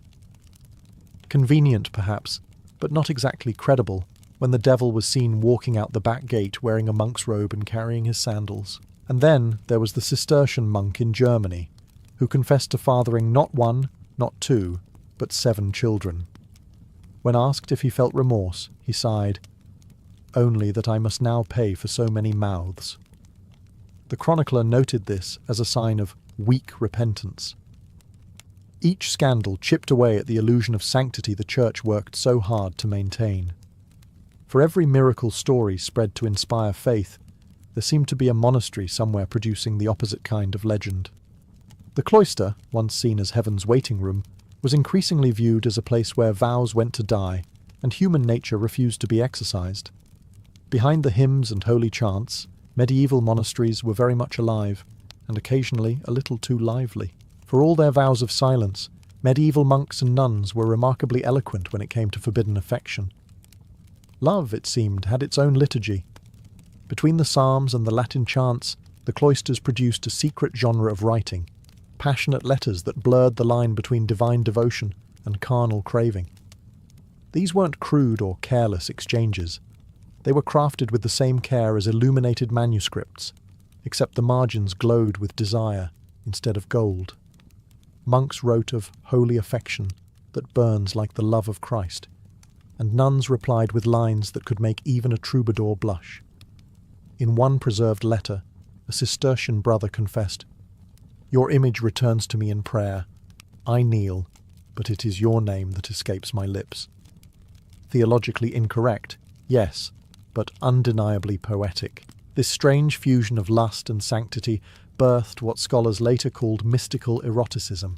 Convenient, perhaps, but not exactly credible, when the devil was seen walking out the back gate wearing a monk's robe and carrying his sandals. And then there was the Cistercian monk in Germany, who confessed to fathering not 1, not 2, but 7 children. When asked if he felt remorse, he sighed, "Only that I must now pay for so many mouths." The chronicler noted this as a sign of weak repentance. Each scandal chipped away at the illusion of sanctity the Church worked so hard to maintain. For every miracle story spread to inspire faith, there seemed to be a monastery somewhere producing the opposite kind of legend. The cloister, once seen as heaven's waiting room, was increasingly viewed as a place where vows went to die and human nature refused to be exercised. Behind the hymns and holy chants, Medieval monasteries were very much alive, and occasionally a little too lively. For all their vows of silence, medieval monks and nuns were remarkably eloquent when it came to forbidden affection. Love, it seemed, had its own liturgy. Between the psalms and the Latin chants, the cloisters produced a secret genre of writing, passionate letters that blurred the line between divine devotion and carnal craving. These weren't crude or careless exchanges. They were crafted with the same care as illuminated manuscripts, except the margins glowed with desire instead of gold. Monks wrote of holy affection that burns like the love of Christ, and nuns replied with lines that could make even a troubadour blush. In one preserved letter, a Cistercian brother confessed, "Your image returns to me in prayer. I kneel, but it is your name that escapes my lips." Theologically incorrect, yes, but undeniably poetic. This strange fusion of lust and sanctity birthed what scholars later called mystical eroticism.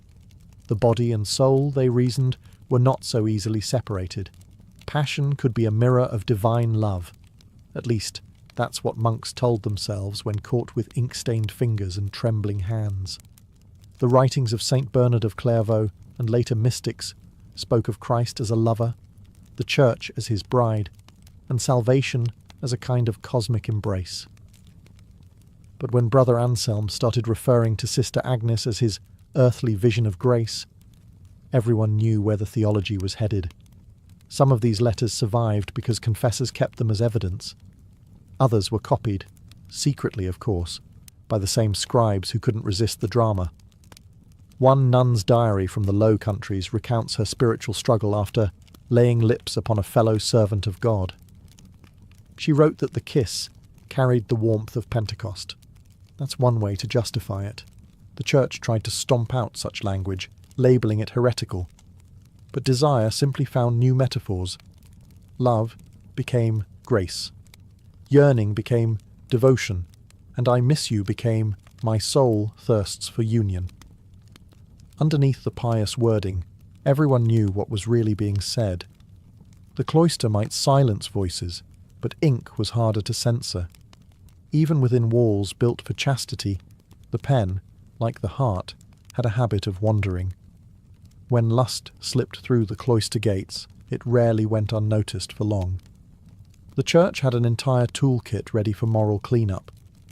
The body and soul, they reasoned, were not so easily separated. Passion could be a mirror of divine love. At least, that's what monks told themselves when caught with ink-stained fingers and trembling hands. The writings of Saint Bernard of Clairvaux and later mystics spoke of Christ as a lover, the Church as his bride, and salvation as a kind of cosmic embrace. But when Brother Anselm started referring to Sister Agnes as his earthly vision of grace, everyone knew where the theology was headed. Some of these letters survived because confessors kept them as evidence. Others were copied, secretly of course, by the same scribes who couldn't resist the drama. One nun's diary from the Low Countries recounts her spiritual struggle after laying lips upon a fellow servant of God. She wrote that the kiss carried the warmth of Pentecost. That's one way to justify it. The Church tried to stomp out such language, labelling it heretical. But desire simply found new metaphors. Love became grace. Yearning became devotion. And I miss you became my soul thirsts for union. Underneath the pious wording, everyone knew what was really being said. The cloister might silence voices, but ink was harder to censor. Even within walls built for chastity, the pen, like the heart, had a habit of wandering. When lust slipped through the cloister gates, it rarely went unnoticed for long. The Church had an entire toolkit ready for moral clean-up,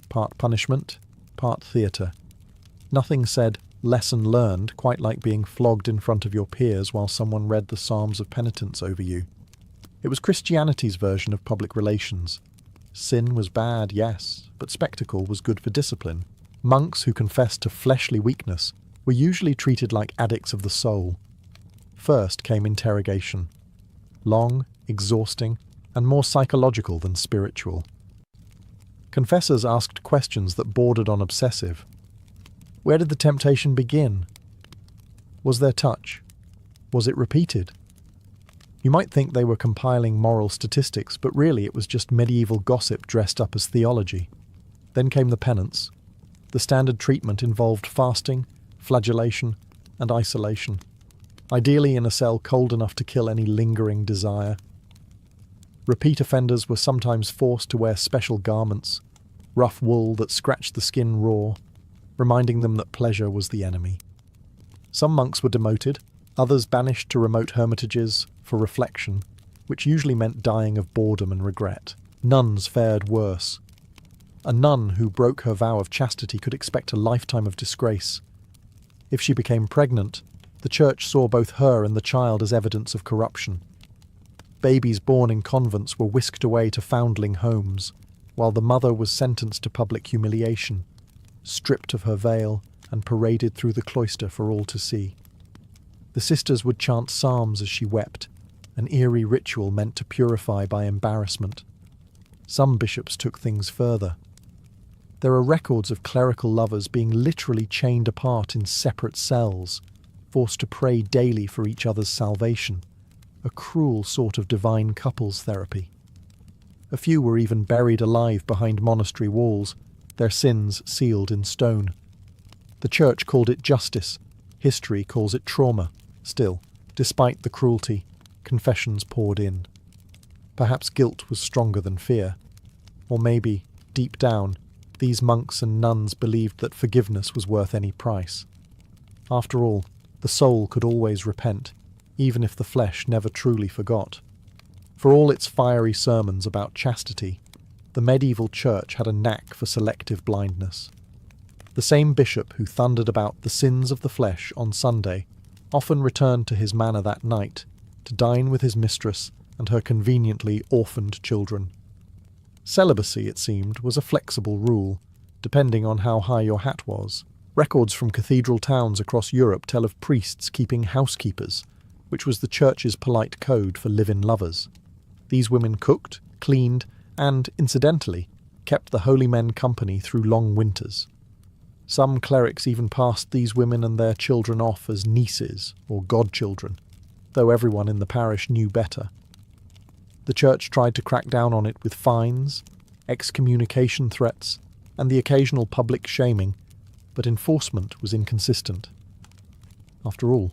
part punishment, part theatre. Nothing said, lesson learned, quite like being flogged in front of your peers while someone read the Psalms of Penitence over you. It was Christianity's version of public relations. Sin was bad, yes, but spectacle was good for discipline. Monks who confessed to fleshly weakness were usually treated like addicts of the soul. First came interrogation. Long, exhausting, and more psychological than spiritual. Confessors asked questions that bordered on obsessive. Where did the temptation begin? Was there touch? Was it repeated? You might think they were compiling moral statistics, but really it was just medieval gossip dressed up as theology. Then came the penance. The standard treatment involved fasting, flagellation, and isolation, ideally in a cell cold enough to kill any lingering desire. Repeat offenders were sometimes forced to wear special garments, rough wool that scratched the skin raw, reminding them that pleasure was the enemy. Some monks were demoted, others banished to remote hermitages for reflection, which usually meant dying of boredom and regret. Nuns fared worse. A nun who broke her vow of chastity could expect a lifetime of disgrace. If she became pregnant, the Church saw both her and the child as evidence of corruption. Babies born in convents were whisked away to foundling homes, while the mother was sentenced to public humiliation, stripped of her veil and paraded through the cloister for all to see. The sisters would chant psalms as she wept, an eerie ritual meant to purify by embarrassment. Some bishops took things further. There are records of clerical lovers being literally chained apart in separate cells, forced to pray daily for each other's salvation, a cruel sort of divine couples therapy. A few were even buried alive behind monastery walls, their sins sealed in stone. The Church called it justice, history calls it trauma. Still, despite the cruelty, confessions poured in. Perhaps guilt was stronger than fear, or maybe deep down, these monks and nuns believed that forgiveness was worth any price. After all, the soul could always repent, even if the flesh never truly forgot. For all its fiery sermons about chastity, the medieval church had a knack for selective blindness. The same bishop who thundered about the sins of the flesh on Sunday often returned to his manor that night to dine with his mistress and her conveniently orphaned children. Celibacy, it seemed, was a flexible rule, depending on how high your hat was. Records from cathedral towns across Europe tell of priests keeping housekeepers, which was the church's polite code for live-in lovers. These women cooked, cleaned, and, incidentally, kept the holy men company through long winters. Some clerics even passed these women and their children off as nieces or godchildren, though everyone in the parish knew better. The church tried to crack down on it with fines, excommunication threats, and the occasional public shaming, but enforcement was inconsistent. After all,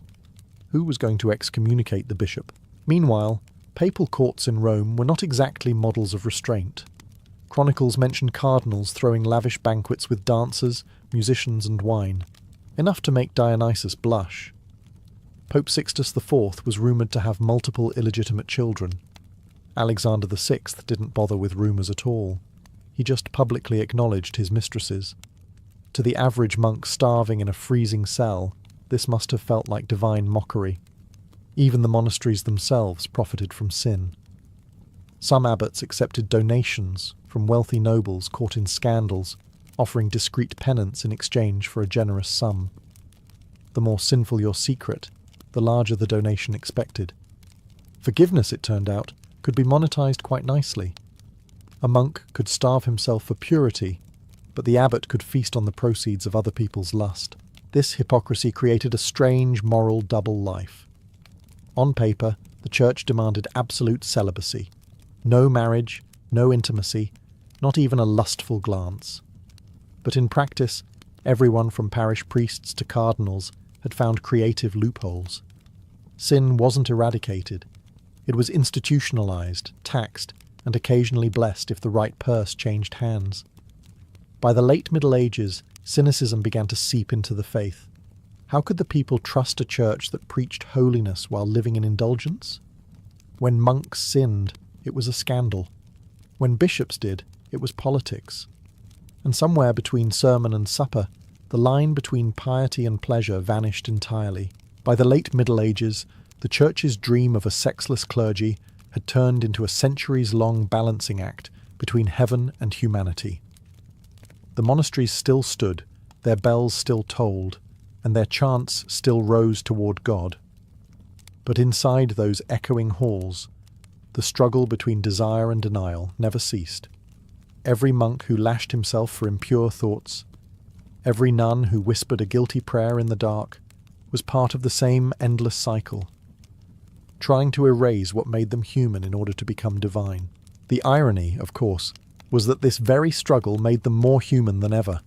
who was going to excommunicate the bishop? Meanwhile, papal courts in Rome were not exactly models of restraint. Chronicles mention cardinals throwing lavish banquets with dancers, musicians and wine, enough to make Dionysus blush. Pope Sixtus IV was rumoured to have multiple illegitimate children. Alexander VI didn't bother with rumours at all. He just publicly acknowledged his mistresses. To the average monk starving in a freezing cell, this must have felt like divine mockery. Even the monasteries themselves profited from sin. Some abbots accepted donations from wealthy nobles caught in scandals, offering discreet penance in exchange for a generous sum. The more sinful your secret, the larger the donation expected. Forgiveness, it turned out, could be monetized quite nicely. A monk could starve himself for purity, but the abbot could feast on the proceeds of other people's lust. This hypocrisy created a strange moral double life. On paper, the church demanded absolute celibacy. No marriage, no intimacy, not even a lustful glance. But in practice, everyone from parish priests to cardinals had found creative loopholes. Sin wasn't eradicated. It was institutionalized, taxed, and occasionally blessed if the right purse changed hands. By the late Middle Ages, cynicism began to seep into the faith. How could the people trust a church that preached holiness while living in indulgence? When monks sinned, it was a scandal. When bishops did, it was politics. And somewhere between sermon and supper, the line between piety and pleasure vanished entirely. By the late Middle Ages, the church's dream of a sexless clergy had turned into a centuries-long balancing act between heaven and humanity. The monasteries still stood, their bells still tolled, and their chants still rose toward God. But inside those echoing halls, the struggle between desire and denial never ceased. Every monk who lashed himself for impure thoughts, every nun who whispered a guilty prayer in the dark, was part of the same endless cycle, trying to erase what made them human in order to become divine. The irony, of course, was that this very struggle made them more human than ever.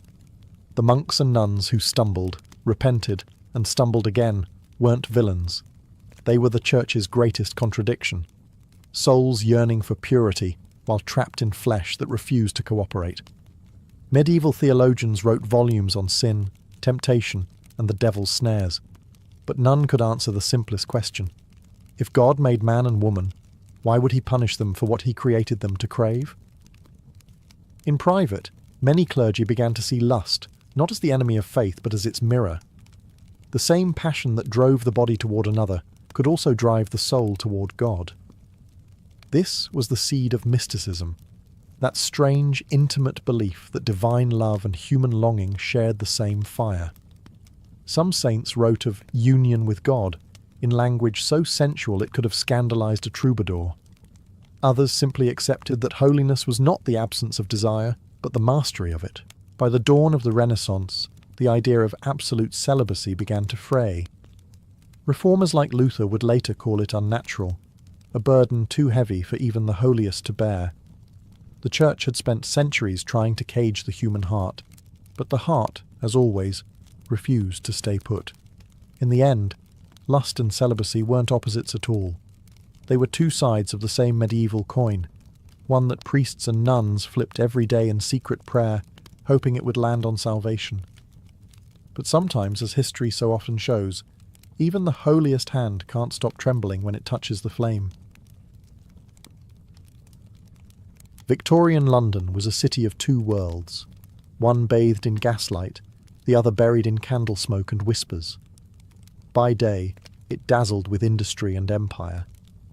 The monks and nuns who stumbled, repented, and stumbled again weren't villains. They were the church's greatest contradiction. Souls yearning for purity while trapped in flesh that refused to cooperate. Medieval theologians wrote volumes on sin, temptation, and the devil's snares, but none could answer the simplest question. If God made man and woman, why would he punish them for what he created them to crave? In private, many clergy began to see lust not as the enemy of faith but as its mirror. The same passion that drove the body toward another could also drive the soul toward God. This was the seed of mysticism, that strange, intimate belief that divine love and human longing shared the same fire. Some saints wrote of union with God in language so sensual it could have scandalized a troubadour. Others simply accepted that holiness was not the absence of desire, but the mastery of it. By the dawn of the Renaissance, the idea of absolute celibacy began to fray. Reformers like Luther would later call it unnatural, a burden too heavy for even the holiest to bear. The Church had spent centuries trying to cage the human heart, but the heart, as always, refused to stay put. In the end, lust and celibacy weren't opposites at all. They were two sides of the same medieval coin. one that priests and nuns flipped every day in secret prayer, hoping it would land on salvation. But sometimes, as history so often shows, even the holiest hand can't stop trembling when it touches the flame. Victorian London was a city of two worlds, one bathed in gaslight, the other buried in candle smoke and whispers. By day, it dazzled with industry and empire.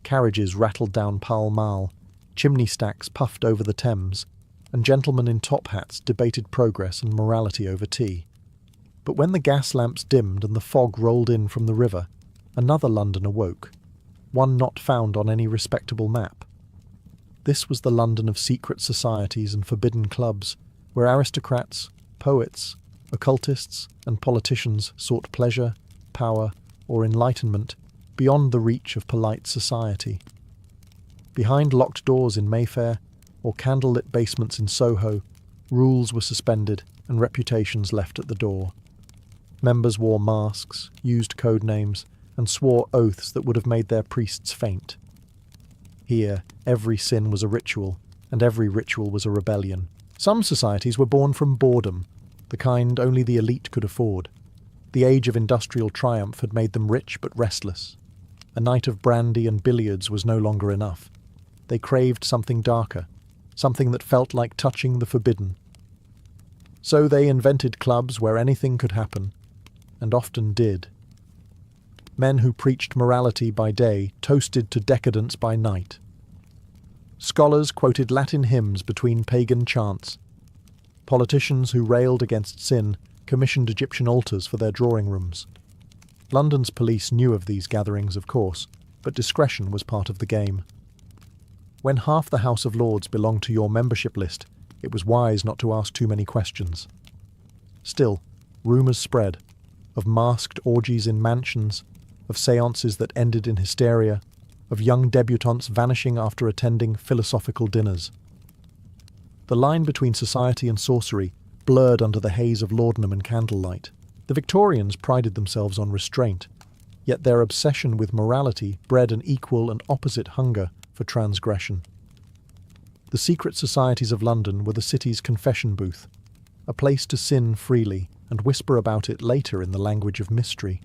Carriages rattled down Pall Mall, chimney stacks puffed over the Thames, and gentlemen in top hats debated progress and morality over tea. But when the gas lamps dimmed and the fog rolled in from the river, another London awoke, one not found on any respectable map. This was the London of secret societies and forbidden clubs, where aristocrats, poets, occultists, and politicians sought pleasure, power, or enlightenment beyond the reach of polite society. Behind locked doors in Mayfair, or candlelit basements in Soho, rules were suspended and reputations left at the door. Members wore masks, used code names, and swore oaths that would have made their priests faint. Here, every sin was a ritual, and every ritual was a rebellion. Some societies were born from boredom, the kind only the elite could afford. The age of industrial triumph had made them rich but restless. A night of brandy and billiards was no longer enough. They craved something darker, something that felt like touching the forbidden. So they invented clubs where anything could happen, and often did. Men who preached morality by day toasted to decadence by night. Scholars quoted Latin hymns between pagan chants. Politicians who railed against sin commissioned Egyptian altars for their drawing rooms. London's police knew of these gatherings, of course, but discretion was part of the game. When half the House of Lords belonged to your membership list, it was wise not to ask too many questions. Still, rumours spread, of masked orgies in mansions, of séances that ended in hysteria, of young debutantes vanishing after attending philosophical dinners. The line between society and sorcery blurred under the haze of laudanum and candlelight. The Victorians prided themselves on restraint, yet their obsession with morality bred an equal and opposite hunger for transgression. The secret societies of London were the city's confession booth, a place to sin freely and whisper about it later in the language of mystery.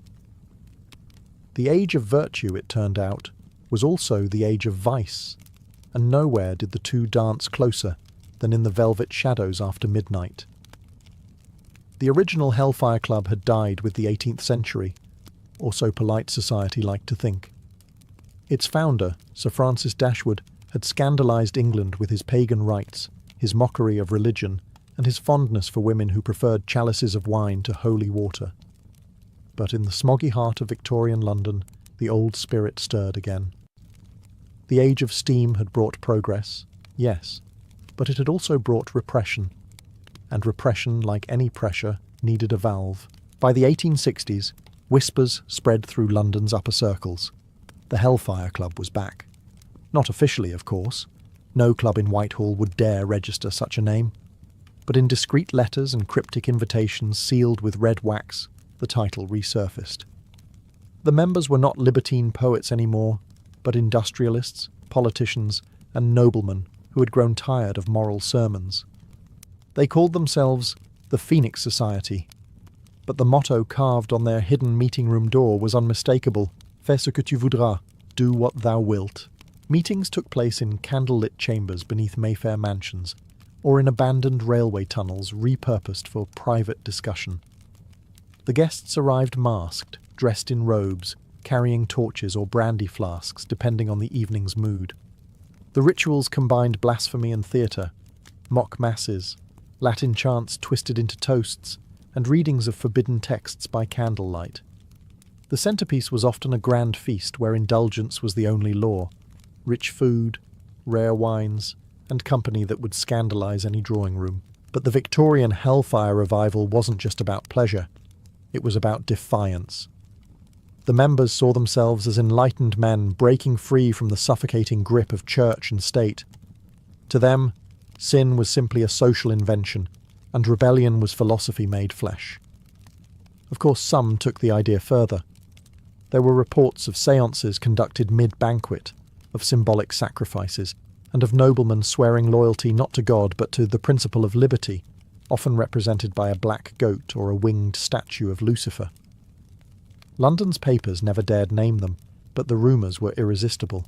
The age of virtue, it turned out, was also the age of vice, and nowhere did the two dance closer than in the velvet shadows after midnight. The original Hellfire Club had died with the 18th century, or so polite society liked to think. Its founder, Sir Francis Dashwood, had scandalised England with his pagan rites, his mockery of religion, and his fondness for women who preferred chalices of wine to holy water. But in the smoggy heart of Victorian London, the old spirit stirred again. The age of steam had brought progress, yes, but it had also brought repression. And repression, like any pressure, needed a valve. By the 1860s, whispers spread through London's upper circles. The Hellfire Club was back. Not officially, of course. No club in Whitehall would dare register such a name. But in discreet letters and cryptic invitations sealed with red wax, the title resurfaced. The members were not libertine poets anymore, but industrialists, politicians, and noblemen who had grown tired of moral sermons. They called themselves the Phoenix Society, but the motto carved on their hidden meeting room door was unmistakable: Fais ce que tu voudras, do what thou wilt. Meetings took place in candlelit chambers beneath Mayfair mansions, or in abandoned railway tunnels repurposed for private discussion. The guests arrived masked, dressed in robes, carrying torches or brandy flasks depending on the evening's mood. The rituals combined blasphemy and theatre, mock masses, Latin chants twisted into toasts, and readings of forbidden texts by candlelight. The centrepiece was often a grand feast where indulgence was the only law: rich food, rare wines, and company that would scandalise any drawing room. But the Victorian Hellfire revival wasn't just about pleasure, it was about defiance. The members saw themselves as enlightened men breaking free from the suffocating grip of church and state. To them, sin was simply a social invention, and rebellion was philosophy made flesh. Of course, some took the idea further. There were reports of séances conducted mid-banquet, of symbolic sacrifices, and of noblemen swearing loyalty not to God but to the principle of liberty, often represented by a black goat or a winged statue of Lucifer. London's papers never dared name them, but the rumours were irresistible.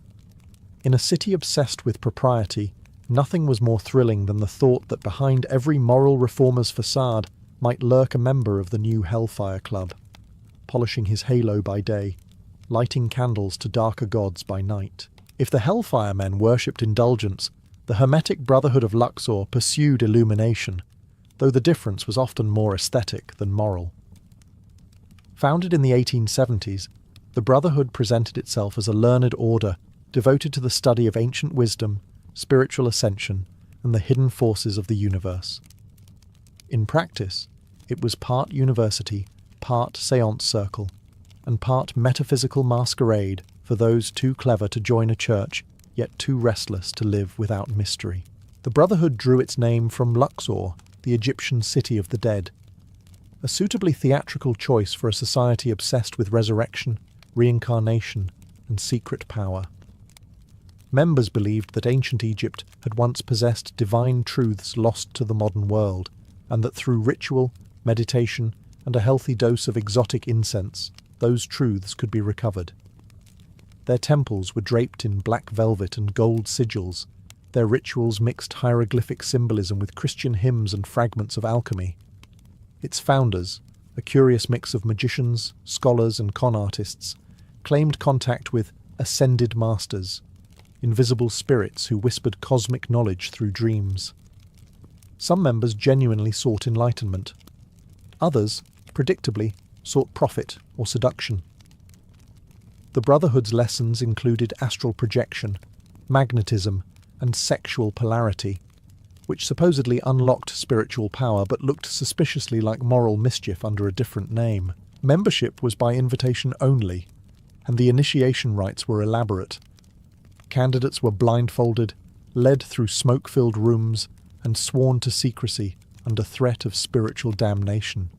In a city obsessed with propriety, nothing was more thrilling than the thought that behind every moral reformer's facade might lurk a member of the new Hellfire Club, polishing his halo by day, lighting candles to darker gods by night. If the Hellfire men worshipped indulgence, the Hermetic Brotherhood of Luxor pursued illumination, though the difference was often more aesthetic than moral. Founded in the 1870s, the Brotherhood presented itself as a learned order devoted to the study of ancient wisdom, spiritual ascension, and the hidden forces of the universe. In practice, it was part university, part séance circle, and part metaphysical masquerade for those too clever to join a church, yet too restless to live without mystery. The Brotherhood drew its name from Luxor, the Egyptian city of the dead, a suitably theatrical choice for a society obsessed with resurrection, reincarnation, and secret power. Members believed that ancient Egypt had once possessed divine truths lost to the modern world, and that through ritual, meditation, and a healthy dose of exotic incense, those truths could be recovered. Their temples were draped in black velvet and gold sigils. Their rituals mixed hieroglyphic symbolism with Christian hymns and fragments of alchemy. Its founders, a curious mix of magicians, scholars, and con artists, claimed contact with ascended masters, invisible spirits who whispered cosmic knowledge through dreams. Some members genuinely sought enlightenment. Others, predictably, sought profit or seduction. The Brotherhood's lessons included astral projection, magnetism, and sexual polarity, which supposedly unlocked spiritual power but looked suspiciously like moral mischief under a different name. Membership was by invitation only, and the initiation rites were elaborate. Candidates were blindfolded, led through smoke-filled rooms, and sworn to secrecy under threat of spiritual damnation.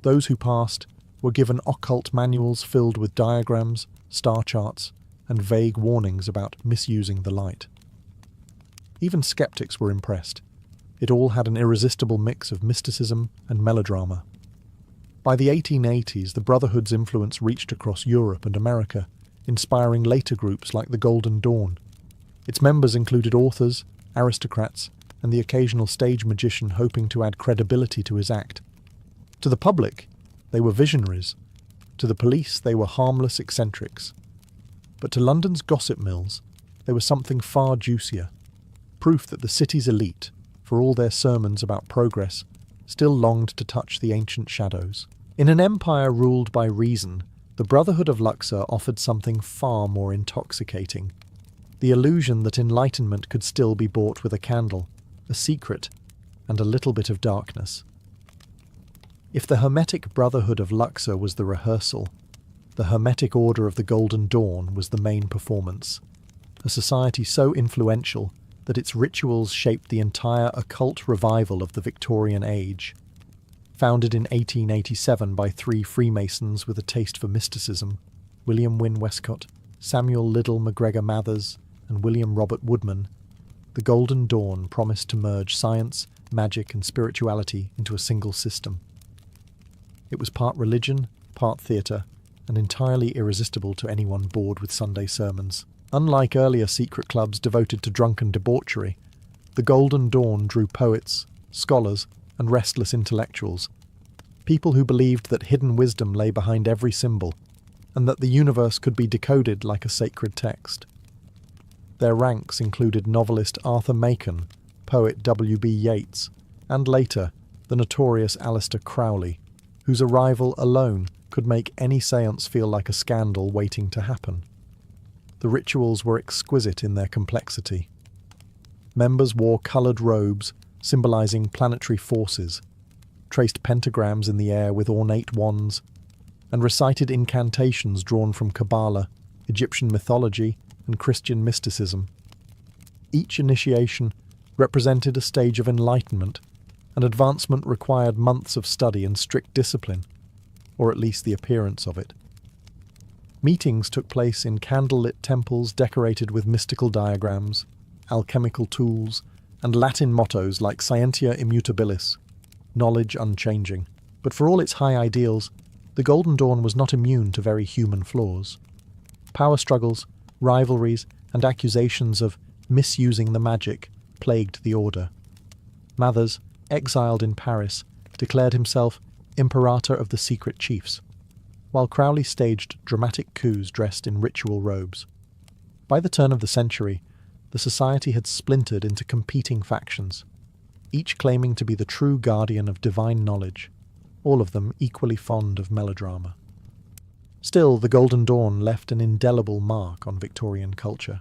Those who passed were given occult manuals filled with diagrams, star charts, and vague warnings about misusing the light. Even skeptics were impressed. It all had an irresistible mix of mysticism and melodrama. By the 1880s, the Brotherhood's influence reached across Europe and America, inspiring later groups like the Golden Dawn. Its members included authors, aristocrats, and the occasional stage magician hoping to add credibility to his act. To the public, they were visionaries. To the police, they were harmless eccentrics. But to London's gossip mills, they were something far juicier. Proof that the city's elite, for all their sermons about progress, still longed to touch the ancient shadows. In an empire ruled by reason, the Brotherhood of Luxor offered something far more intoxicating. The illusion that enlightenment could still be bought with a candle, a secret, and a little bit of darkness. If the Hermetic Brotherhood of Luxor was the rehearsal, the Hermetic Order of the Golden Dawn was the main performance, a society so influential that its rituals shaped the entire occult revival of the Victorian age. Founded in 1887 by three Freemasons with a taste for mysticism, William Wynne Westcott, Samuel Liddell MacGregor Mathers, and William Robert Woodman, the Golden Dawn promised to merge science, magic, and spirituality into a single system. It was part religion, part theatre, and entirely irresistible to anyone bored with Sunday sermons. Unlike earlier secret clubs devoted to drunken debauchery, the Golden Dawn drew poets, scholars, and restless intellectuals, people who believed that hidden wisdom lay behind every symbol, and that the universe could be decoded like a sacred text. Their ranks included novelist Arthur Machen, poet W.B. Yeats, and later, the notorious Aleister Crowley, whose arrival alone could make any séance feel like a scandal waiting to happen. The rituals were exquisite in their complexity. Members wore coloured robes symbolising planetary forces, traced pentagrams in the air with ornate wands, and recited incantations drawn from Kabbalah, Egyptian mythology, and Christian mysticism. Each initiation represented a stage of enlightenment, and advancement required months of study and strict discipline, or at least the appearance of it. Meetings took place in candlelit temples decorated with mystical diagrams, alchemical tools, and Latin mottos like Scientia Immutabilis, knowledge unchanging. But for all its high ideals, the Golden Dawn was not immune to very human flaws. Power struggles, rivalries, and accusations of misusing the magic plagued the order. Mathers, exiled in Paris, declared himself Imperator of the Secret Chiefs, while Crowley staged dramatic coups dressed in ritual robes. By the turn of the century, the society had splintered into competing factions, each claiming to be the true guardian of divine knowledge, all of them equally fond of melodrama. Still, the Golden Dawn left an indelible mark on Victorian culture.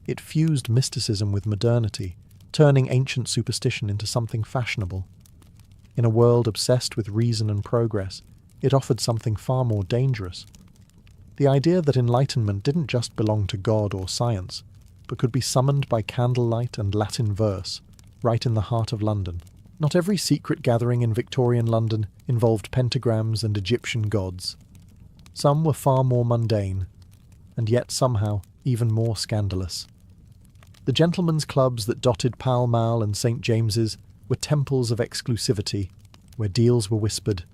It fused mysticism with modernity, turning ancient superstition into something fashionable. In a world obsessed with reason and progress, it offered something far more dangerous. The idea that enlightenment didn't just belong to God or science, but could be summoned by candlelight and Latin verse, right in the heart of London. Not every secret gathering in Victorian London involved pentagrams and Egyptian gods. Some were far more mundane, and yet somehow even more scandalous. The gentlemen's clubs that dotted Pall Mall and St. James's were temples of exclusivity, where deals were whispered,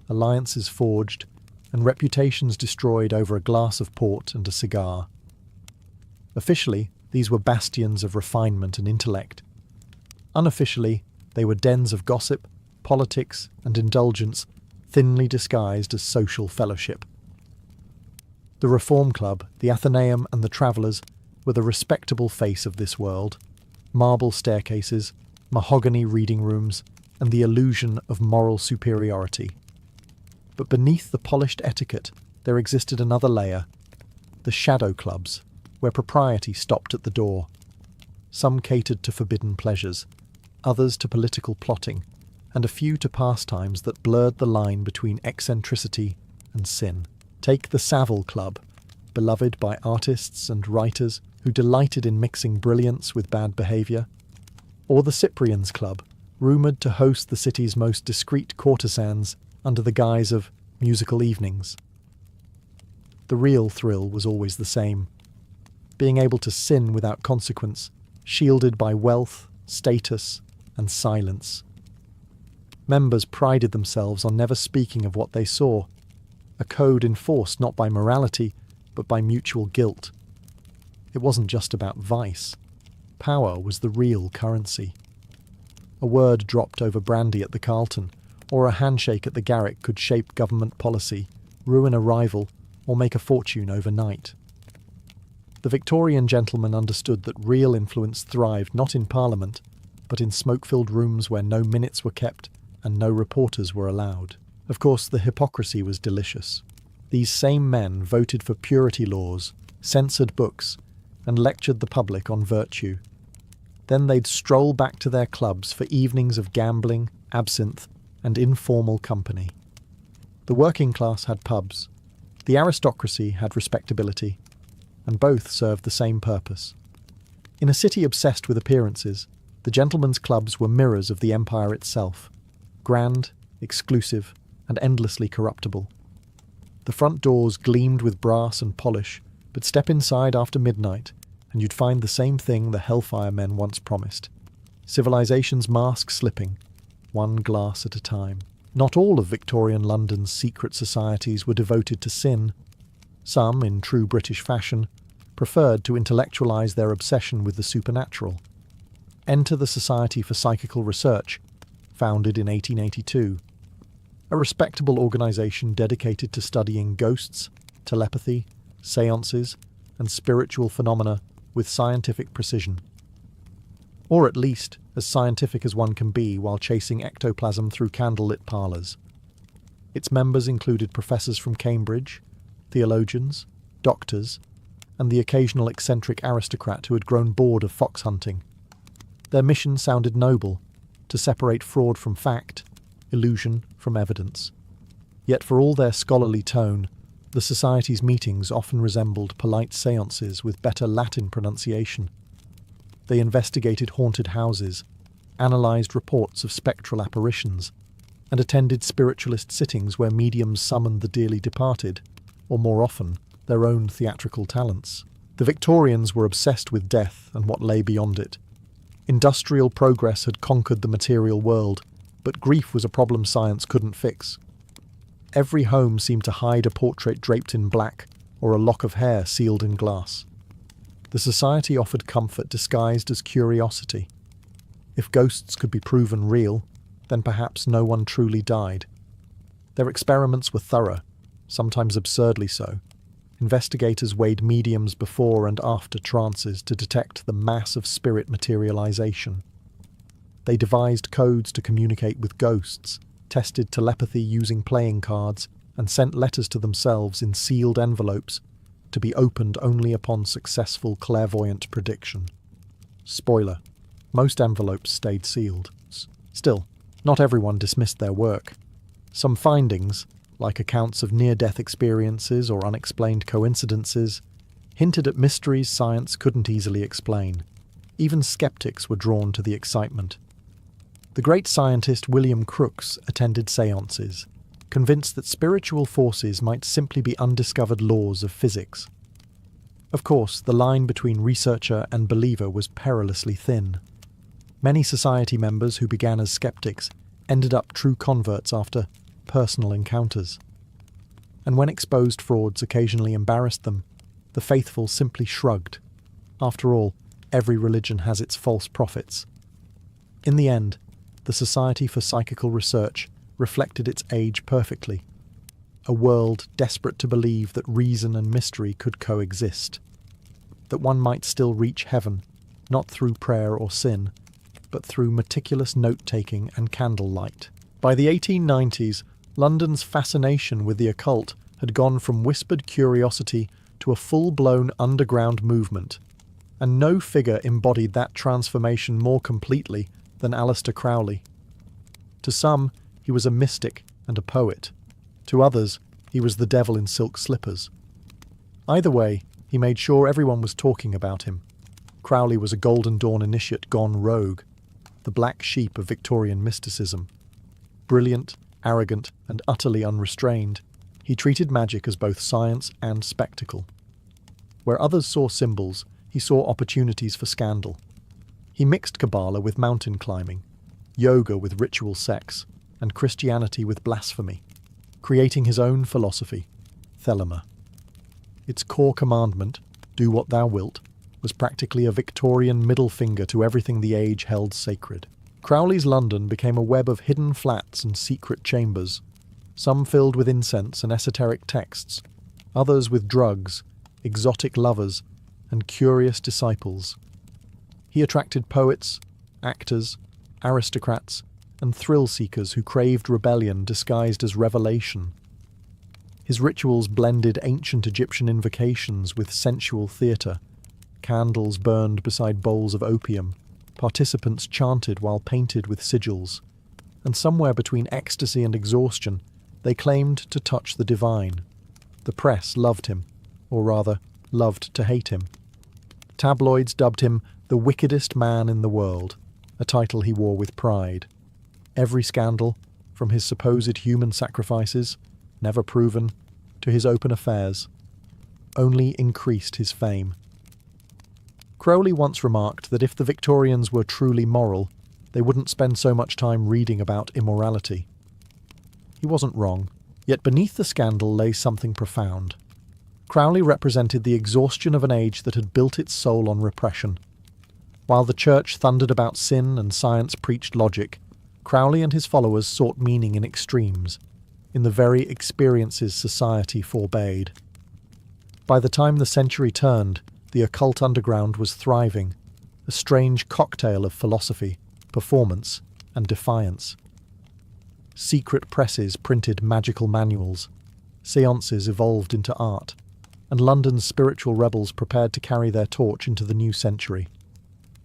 alliances forged, and reputations destroyed over a glass of port and a cigar. Officially, these were bastions of refinement and intellect. Unofficially, they were dens of gossip, politics, and indulgence, thinly disguised as social fellowship. The Reform Club, the Athenaeum, and the Travellers were the respectable face of this world: marble staircases, mahogany reading rooms, and the illusion of moral superiority. But beneath the polished etiquette, there existed another layer: the shadow clubs, where propriety stopped at the door. Some catered to forbidden pleasures, others to political plotting, and a few to pastimes that blurred the line between eccentricity and sin. Take the Savile Club, beloved by artists and writers who delighted in mixing brilliance with bad behaviour, or the Cyprian's Club, rumoured to host the city's most discreet courtesans under the guise of musical evenings. The real thrill was always the same: being able to sin without consequence, shielded by wealth, status, and silence. Members prided themselves on never speaking of what they saw, a code enforced not by morality, but by mutual guilt. It wasn't just about vice. Power was the real currency. A word dropped over brandy at the Carlton, or a handshake at the Garrick could shape government policy, ruin a rival, or make a fortune overnight. The Victorian gentleman understood that real influence thrived not in Parliament, but in smoke-filled rooms where no minutes were kept and no reporters were allowed. Of course, the hypocrisy was delicious. These same men voted for purity laws, censored books, and lectured the public on virtue. Then they'd stroll back to their clubs for evenings of gambling, absinthe, and informal company. The working class had pubs. The aristocracy had respectability, and both served the same purpose. In a city obsessed with appearances, the gentlemen's clubs were mirrors of the empire itself, grand, exclusive, and endlessly corruptible. The front doors gleamed with brass and polish, but step inside after midnight, and you'd find the same thing the Hellfire men once promised: civilization's mask slipping, one glass at a time. Not all of Victorian London's secret societies were devoted to sin. Some, in true British fashion, preferred to intellectualize their obsession with the supernatural. Enter the Society for Psychical Research, founded in 1882. A respectable organization dedicated to studying ghosts, telepathy, seances, and spiritual phenomena with scientific precision. Or at least as scientific as one can be while chasing ectoplasm through candlelit parlours. Its members included professors from Cambridge, theologians, doctors, and the occasional eccentric aristocrat who had grown bored of fox hunting. Their mission sounded noble: to separate fraud from fact, illusion from evidence. Yet for all their scholarly tone, the Society's meetings often resembled polite séances with better Latin pronunciation. They investigated haunted houses, analysed reports of spectral apparitions, and attended spiritualist sittings where mediums summoned the dearly departed, or more often, their own theatrical talents. The Victorians were obsessed with death and what lay beyond it. Industrial progress had conquered the material world, but grief was a problem science couldn't fix. Every home seemed to hide a portrait draped in black or a lock of hair sealed in glass. The society offered comfort disguised as curiosity. If ghosts could be proven real, then perhaps no one truly died. Their experiments were thorough, sometimes absurdly so. Investigators weighed mediums before and after trances to detect the mass of spirit materialization. They devised codes to communicate with ghosts, tested telepathy using playing cards, and sent letters to themselves in sealed envelopes to be opened only upon successful clairvoyant prediction. Spoiler: most envelopes stayed sealed. Still, not everyone dismissed their work. Some findings, like accounts of near-death experiences or unexplained coincidences, hinted at mysteries science couldn't easily explain. Even skeptics were drawn to the excitement. The great scientist William Crookes attended seances, convinced that spiritual forces might simply be undiscovered laws of physics. Of course, the line between researcher and believer was perilously thin. Many society members who began as skeptics ended up true converts after personal encounters. And when exposed frauds occasionally embarrassed them, the faithful simply shrugged. After all, every religion has its false prophets. In the end, the Society for Psychical Research reflected its age perfectly. A world desperate to believe that reason and mystery could coexist. That one might still reach heaven, not through prayer or sin, but through meticulous note-taking and candlelight. By the 1890s, London's fascination with the occult had gone from whispered curiosity to a full-blown underground movement, and no figure embodied that transformation more completely than Aleister Crowley. To some, he was a mystic and a poet. To others, he was the devil in silk slippers. Either way, he made sure everyone was talking about him. Crowley was a Golden Dawn initiate gone rogue, the black sheep of Victorian mysticism. Brilliant, arrogant, and utterly unrestrained, he treated magic as both science and spectacle. Where others saw symbols, he saw opportunities for scandal. He mixed Kabbalah with mountain climbing, yoga with ritual sex, and Christianity with blasphemy, creating his own philosophy, Thelema. Its core commandment, do what thou wilt, was practically a Victorian middle finger to everything the age held sacred. Crowley's London became a web of hidden flats and secret chambers, some filled with incense and esoteric texts, others with drugs, exotic lovers, and curious disciples. He attracted poets, actors, aristocrats, and thrill-seekers who craved rebellion disguised as revelation. His rituals blended ancient Egyptian invocations with sensual theatre. Candles burned beside bowls of opium, participants chanted while painted with sigils, and somewhere between ecstasy and exhaustion, they claimed to touch the divine. The press loved him, or rather, loved to hate him. Tabloids dubbed him the wickedest man in the world, a title he wore with pride. Every scandal, from his supposed human sacrifices, never proven, to his open affairs, only increased his fame. Crowley once remarked that if the Victorians were truly moral, they wouldn't spend so much time reading about immorality. He wasn't wrong, yet beneath the scandal lay something profound. Crowley represented the exhaustion of an age that had built its soul on repression. While the church thundered about sin and science preached logic, Crowley and his followers sought meaning in extremes, in the very experiences society forbade. By the time the century turned, the occult underground was thriving, a strange cocktail of philosophy, performance, and defiance. Secret presses printed magical manuals, seances evolved into art, and London's spiritual rebels prepared to carry their torch into the new century.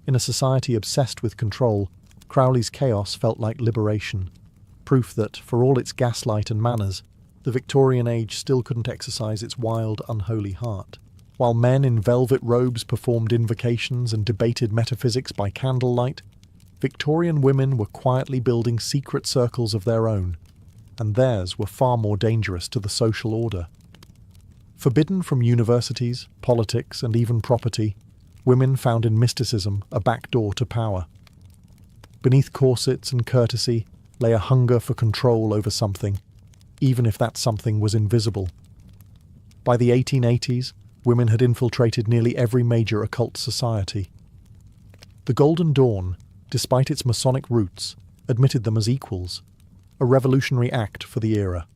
In a society obsessed with control, Crowley's chaos felt like liberation, proof that, for all its gaslight and manners, the Victorian age still couldn't exercise its wild, unholy heart. While men in velvet robes performed invocations and debated metaphysics by candlelight, Victorian women were quietly building secret circles of their own, and theirs were far more dangerous to the social order. Forbidden from universities, politics, and even property, women found in mysticism a backdoor to power. Beneath corsets and courtesy lay a hunger for control over something, even if that something was invisible. By the 1880s, women had infiltrated nearly every major occult society. The Golden Dawn, despite its Masonic roots, admitted them as equals, a revolutionary act for the era.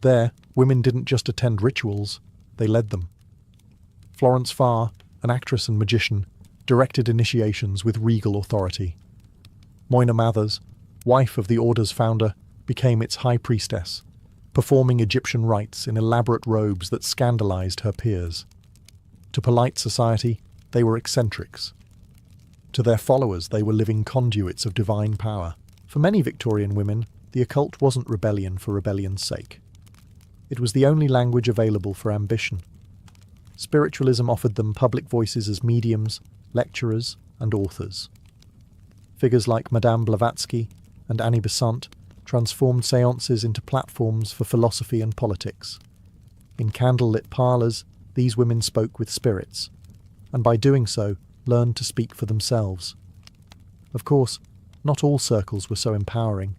There, women didn't just attend rituals, they led them. Florence Farr, an actress and magician, directed initiations with regal authority. Moina Mathers, wife of the order's founder, became its high priestess, performing Egyptian rites in elaborate robes that scandalized her peers. To polite society, they were eccentrics. To their followers, they were living conduits of divine power. For many Victorian women, the occult wasn't rebellion for rebellion's sake. It was the only language available for ambition. Spiritualism offered them public voices as mediums, lecturers, and authors. Figures like Madame Blavatsky and Annie Besant transformed séances into platforms for philosophy and politics. In candlelit parlours, these women spoke with spirits, and by doing so, learned to speak for themselves. Of course, not all circles were so empowering.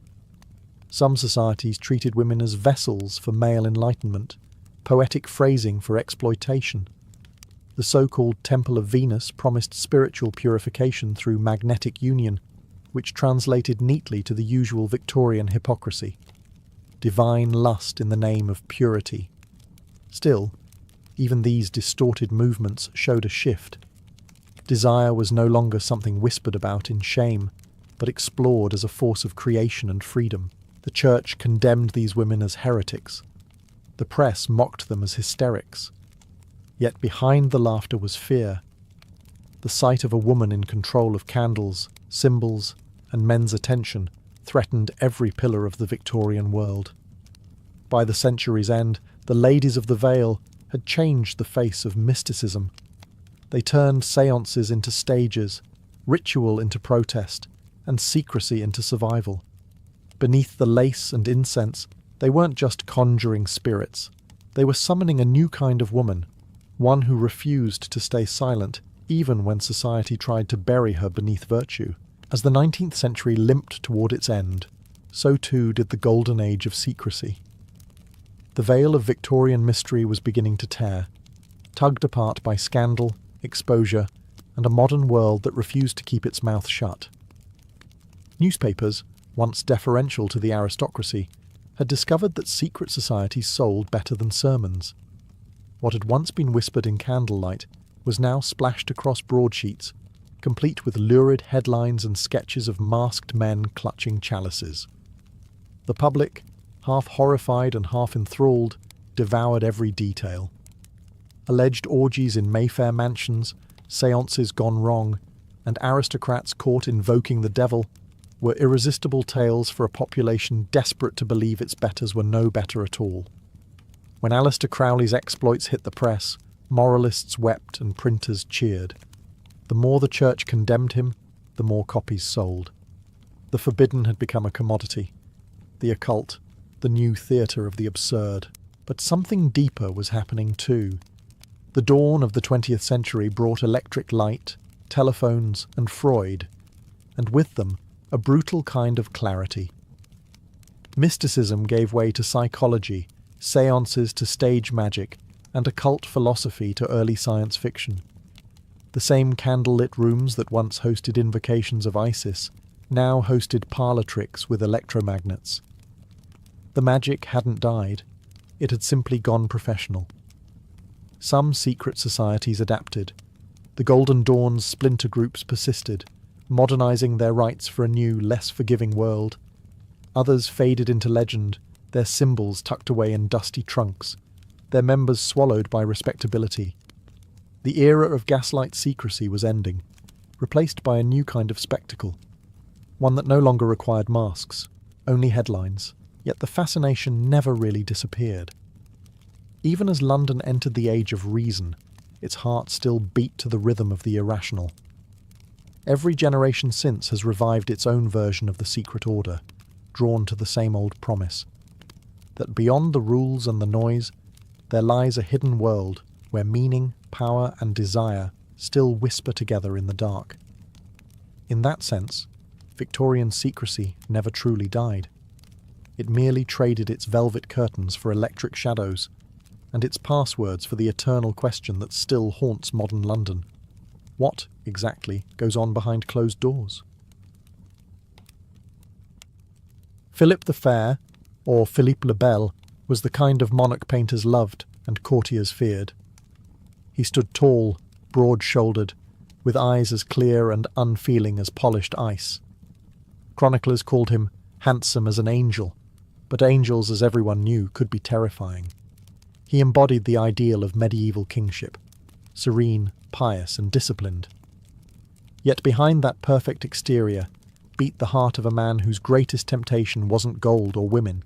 Some societies treated women as vessels for male enlightenment, poetic phrasing for exploitation. The so-called Temple of Venus promised spiritual purification through magnetic union, which translated neatly to the usual Victorian hypocrisy. Divine lust in the name of purity. Still, even these distorted movements showed a shift. Desire was no longer something whispered about in shame, but explored as a force of creation and freedom. The church condemned these women as heretics. The press mocked them as hysterics. Yet behind the laughter was fear. The sight of a woman in control of candles, symbols, and men's attention threatened every pillar of the Victorian world. By the century's end, the ladies of the veil had changed the face of mysticism. They turned séances into stages, ritual into protest, and secrecy into survival. Beneath the lace and incense, they weren't just conjuring spirits. They were summoning a new kind of woman, one who refused to stay silent, even when society tried to bury her beneath virtue. As the 19th century limped toward its end, so too did the golden age of secrecy. The veil of Victorian mystery was beginning to tear, tugged apart by scandal, exposure, and a modern world that refused to keep its mouth shut. Newspapers, once deferential to the aristocracy, had discovered that secret societies sold better than sermons. What had once been whispered in candlelight was now splashed across broadsheets, complete with lurid headlines and sketches of masked men clutching chalices. The public, half horrified and half enthralled, devoured every detail. Alleged orgies in Mayfair mansions, séances gone wrong, and aristocrats caught invoking the devil were irresistible tales for a population desperate to believe its betters were no better at all. When Aleister Crowley's exploits hit the press, moralists wept and printers cheered. The more the church condemned him, the more copies sold. The forbidden had become a commodity. The occult, the new theatre of the absurd. But something deeper was happening too. The dawn of the 20th century brought electric light, telephones, and Freud, and with them, a brutal kind of clarity. Mysticism gave way to psychology, séances to stage magic, and occult philosophy to early science fiction. The same candlelit rooms that once hosted invocations of Isis now hosted parlour tricks with electromagnets. The magic hadn't died, it had simply gone professional. Some secret societies adapted. The Golden Dawn's splinter groups persisted, modernising their rites for a new, less forgiving world. Others faded into legend, their symbols tucked away in dusty trunks, their members swallowed by respectability. The era of gaslight secrecy was ending, replaced by a new kind of spectacle, one that no longer required masks, only headlines, yet the fascination never really disappeared. Even as London entered the age of reason, its heart still beat to the rhythm of the irrational. Every generation since has revived its own version of the secret order, drawn to the same old promise, that beyond the rules and the noise there lies a hidden world where meaning, power, and desire still whisper together in the dark. In that sense, Victorian secrecy never truly died. It merely traded its velvet curtains for electric shadows, and its passwords for the eternal question that still haunts modern London. What, exactly, goes on behind closed doors? Philip the Fair, or Philippe le Bel, was the kind of monarch painters loved and courtiers feared. He stood tall, broad-shouldered, with eyes as clear and unfeeling as polished ice. Chroniclers called him handsome as an angel, but angels, as everyone knew, could be terrifying. He embodied the ideal of medieval kingship, serene, pious, and disciplined. Yet behind that perfect exterior beat the heart of a man whose greatest temptation wasn't gold or women.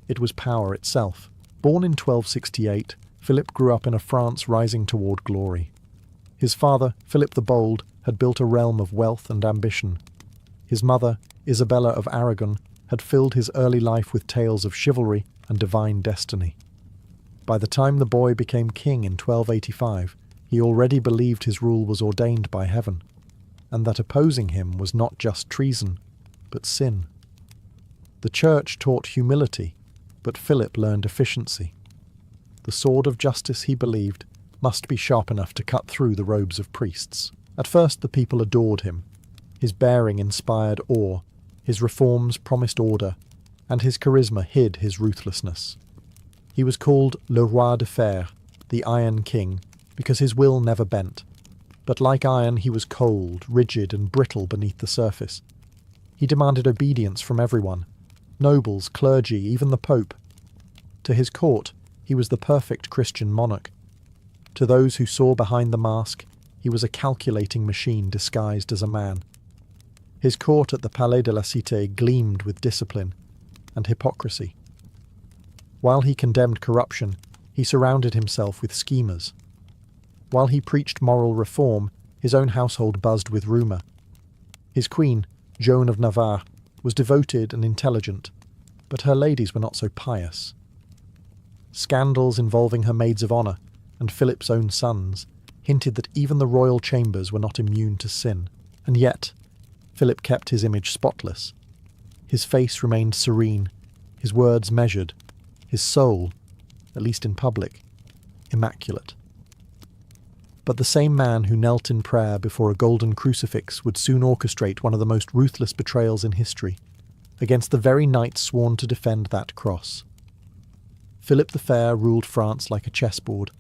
It was power itself. Born in 1268, Philip grew up in a France rising toward glory. His father, Philip the Bold, had built a realm of wealth and ambition. His mother, Isabella of Aragon, had filled his early life with tales of chivalry and divine destiny. By the time the boy became king in 1285, he already believed his rule was ordained by heaven, and that opposing him was not just treason, but sin. The church taught humility, but Philip learned efficiency. The sword of justice, he believed, must be sharp enough to cut through the robes of priests. At first the people adored him. His bearing inspired awe, his reforms promised order, and his charisma hid his ruthlessness. He was called Le Roi de Fer, the Iron King, because his will never bent. But like iron, he was cold, rigid, and brittle beneath the surface. He demanded obedience from everyone, nobles, clergy, even the Pope. To his court, he was the perfect Christian monarch. To those who saw behind the mask, he was a calculating machine disguised as a man. His court at the Palais de la Cité gleamed with discipline and hypocrisy. While he condemned corruption, he surrounded himself with schemers. While he preached moral reform, his own household buzzed with rumour. His queen, Joan of Navarre, was devoted and intelligent, but her ladies were not so pious. Scandals involving her maids of honour, and Philip's own sons, hinted that even the royal chambers were not immune to sin. And yet, Philip kept his image spotless. His face remained serene, his words measured, his soul, at least in public, immaculate. But the same man who knelt in prayer before a golden crucifix would soon orchestrate one of the most ruthless betrayals in history, against the very knights sworn to defend that cross. Philip the Fair ruled France like a chessboard,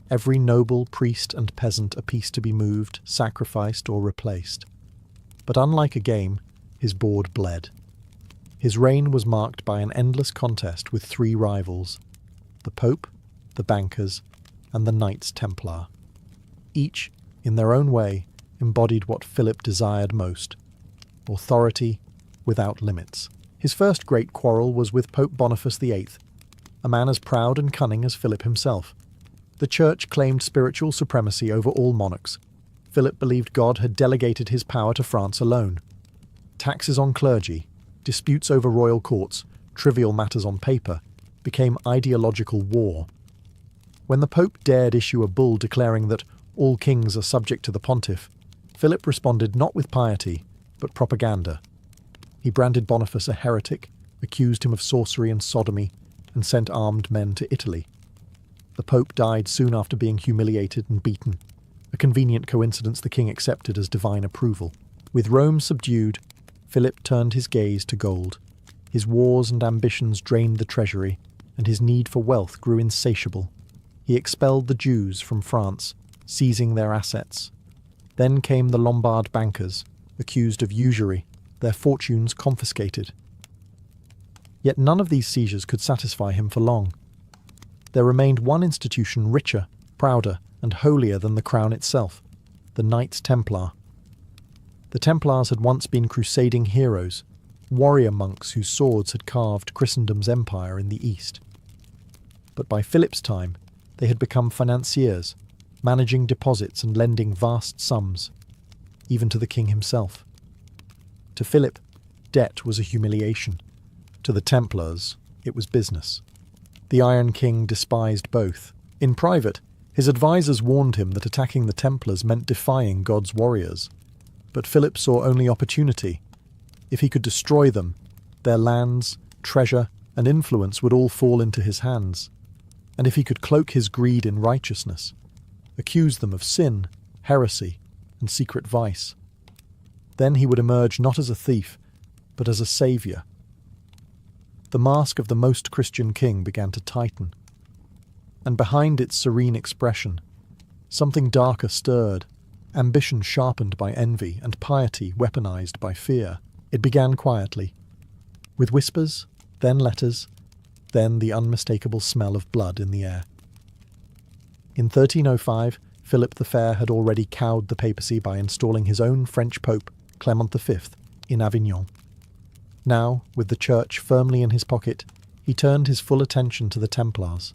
every noble, priest, and peasant a piece to be moved, sacrificed, or replaced. But unlike a game, his board bled. His reign was marked by an endless contest with three rivals: the Pope, the bankers, and the Knights Templar. Each, in their own way, embodied what Philip desired most: authority without limits. His first great quarrel was with Pope Boniface VIII, a man as proud and cunning as Philip himself. The Church claimed spiritual supremacy over all monarchs. Philip believed God had delegated his power to France alone. Taxes on clergy, disputes over royal courts, trivial matters on paper, became ideological war. When the Pope dared issue a bull declaring that all kings are subject to the pontiff, Philip responded not with piety, but propaganda. He branded Boniface a heretic, accused him of sorcery and sodomy, and sent armed men to Italy. The Pope died soon after being humiliated and beaten, a convenient coincidence the king accepted as divine approval. With Rome subdued, Philip turned his gaze to gold. His wars and ambitions drained the treasury, and his need for wealth grew insatiable. He expelled the Jews from France, seizing their assets. Then came the Lombard bankers, accused of usury, their fortunes confiscated. Yet none of these seizures could satisfy him for long. There remained one institution richer, prouder, and holier than the crown itself: the Knights Templar. The Templars had once been crusading heroes, warrior monks whose swords had carved Christendom's empire in the east. But by Philip's time, they had become financiers, managing deposits and lending vast sums, even to the king himself. To Philip, debt was a humiliation. To the Templars, it was business. The Iron King despised both. In private, his advisors warned him that attacking the Templars meant defying God's warriors. But Philip saw only opportunity. If he could destroy them, their lands, treasure, and influence would all fall into his hands. And if he could cloak his greed in righteousness, accuse them of sin, heresy, and secret vice, then he would emerge not as a thief, but as a saviour. The mask of the most Christian king began to tighten, and behind its serene expression, something darker stirred, ambition sharpened by envy and piety weaponized by fear. It began quietly, with whispers, then letters, then the unmistakable smell of blood in the air. In 1305, Philip the Fair had already cowed the papacy by installing his own French pope, Clement V, in Avignon. Now, with the church firmly in his pocket, he turned his full attention to the Templars.